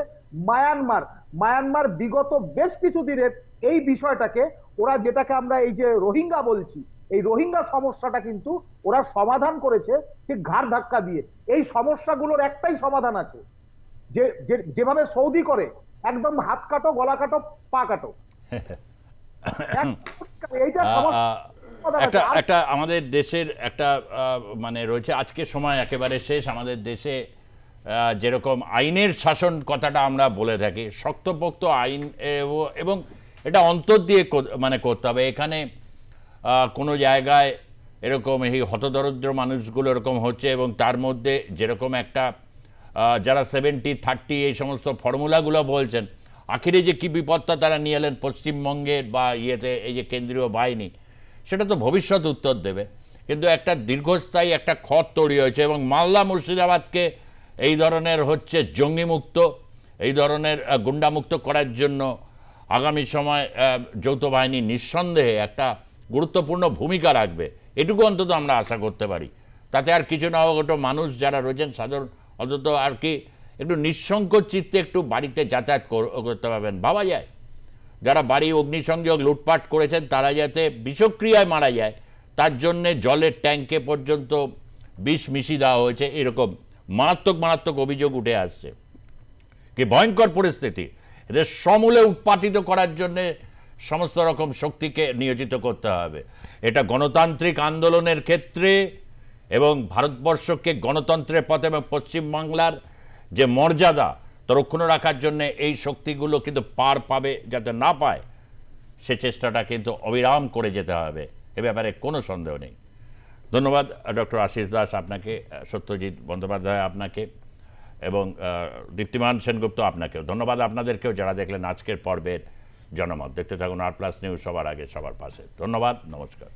G: মায়ানমার। বিগত বেশ কিছু দিনের এই বিষয়টাকে ওরা, যেটাকে আমরা এই যে রোহিঙ্গা বলছি, এই রোহিঙ্গা সমস্যাটা কিন্তু ওরা সমাধান করেছে ঠিক ঘাড় ধাক্কা দিয়ে। এই সমস্যাগুলোর একটাই সমাধান আছে, যেভাবে সৌদি করে, একদম হাত কাটো, গলা কাটো, পা কাটো। এইটা সমস্যা।
A: একটা আমাদের দেশের একটা মানে রয়েছে, আজকের সময় একেবারে শেষ। আমাদের দেশে যেরকম আইনের শাসন কথাটা আমরা বলে থাকি, শক্তপোক্ত আইন, এবং এটা অন্তর দিয়ে মানে করতে হবে। এখানে কোনো জায়গায় এরকম এই হতদরিদ্র মানুষগুলো এরকম হচ্ছে, এবং তার মধ্যে যেরকম একটা যারা 70-30 এই সমস্ত ফর্মুলাগুলো বলছেন, আখিরে যে কি বিপদটা তারা নিয়ে এলেন পশ্চিমবঙ্গের বা ইয়েতে, এই যে কেন্দ্রীয় বাহিনী, সেটা তো ভবিষ্যৎ উত্তর দেবে। কিন্তু একটা দীর্ঘস্থায়ী একটা ক্ষত তৈরি হয়েছে, এবং মালদা মুর্শিদাবাদকে এই ধরনের হচ্ছে জঙ্গিমুক্ত, এই ধরনের গুন্ডামুক্ত করার জন্য আগামী সময় যৌথ বাহিনী নিঃসন্দেহে একটা গুরুত্বপূর্ণ ভূমিকা রাখবে, এটুকু অন্তত আমরা আশা করতে পারি। তাতে আর কিছু না হোক, ওটা মানুষ যারা রয়েছেন সাধারণ, অন্তত আর কি একটু নিঃসংকোচ চিত্তে একটু বাড়িতে যাতায়াত করতে পারবেন। ভাবা যায় যারা বাড়ি অগ্নিসংযোগ লুটপাট করেছেন তারা যাতে বিষক্রিয়ায় মারা যায়, তার জন্যে জলের ট্যাঙ্কে পর্যন্ত বিষ মিশিয়ে দেওয়া হয়েছে, এরকম মারাত্মক অভিযোগ উঠে আসছে। কি ভয়ঙ্কর পরিস্থিতি! এদের সমূলে উৎপাটিত করার জন্যে সমস্ত রকম শক্তিকে নিয়োজিত করতে হবে। এটা গণতান্ত্রিক আন্দোলনের ক্ষেত্রে এবং ভারতবর্ষকে গণতন্ত্রের পথে এবং পশ্চিমবাংলার যে মর্যাদা তরক্ষণ রাখার জন্য এই শক্তিগুলো কিন্তু পার পাবে, যাতে না পায় সে চেষ্টাটা কিন্তু অবিরাম করে যেতে হবে, এ ব্যাপারে কোনো সন্দেহ নেই। ধন্যবাদ ডক্টর আশিস দাস আপনাকে, সত্যজিৎ বন্দ্যোপাধ্যায় আপনাকে, এবং দীপ্তিমান সেনগুপ্ত আপনাকেও ধন্যবাদ। আপনাদেরকেও যারা দেখলেন আজকের পর্বের জনমত। দেখতে থাকুন আর+নিউজ, সবার আগে সবার পাশে। ধন্যবাদ, নমস্কার।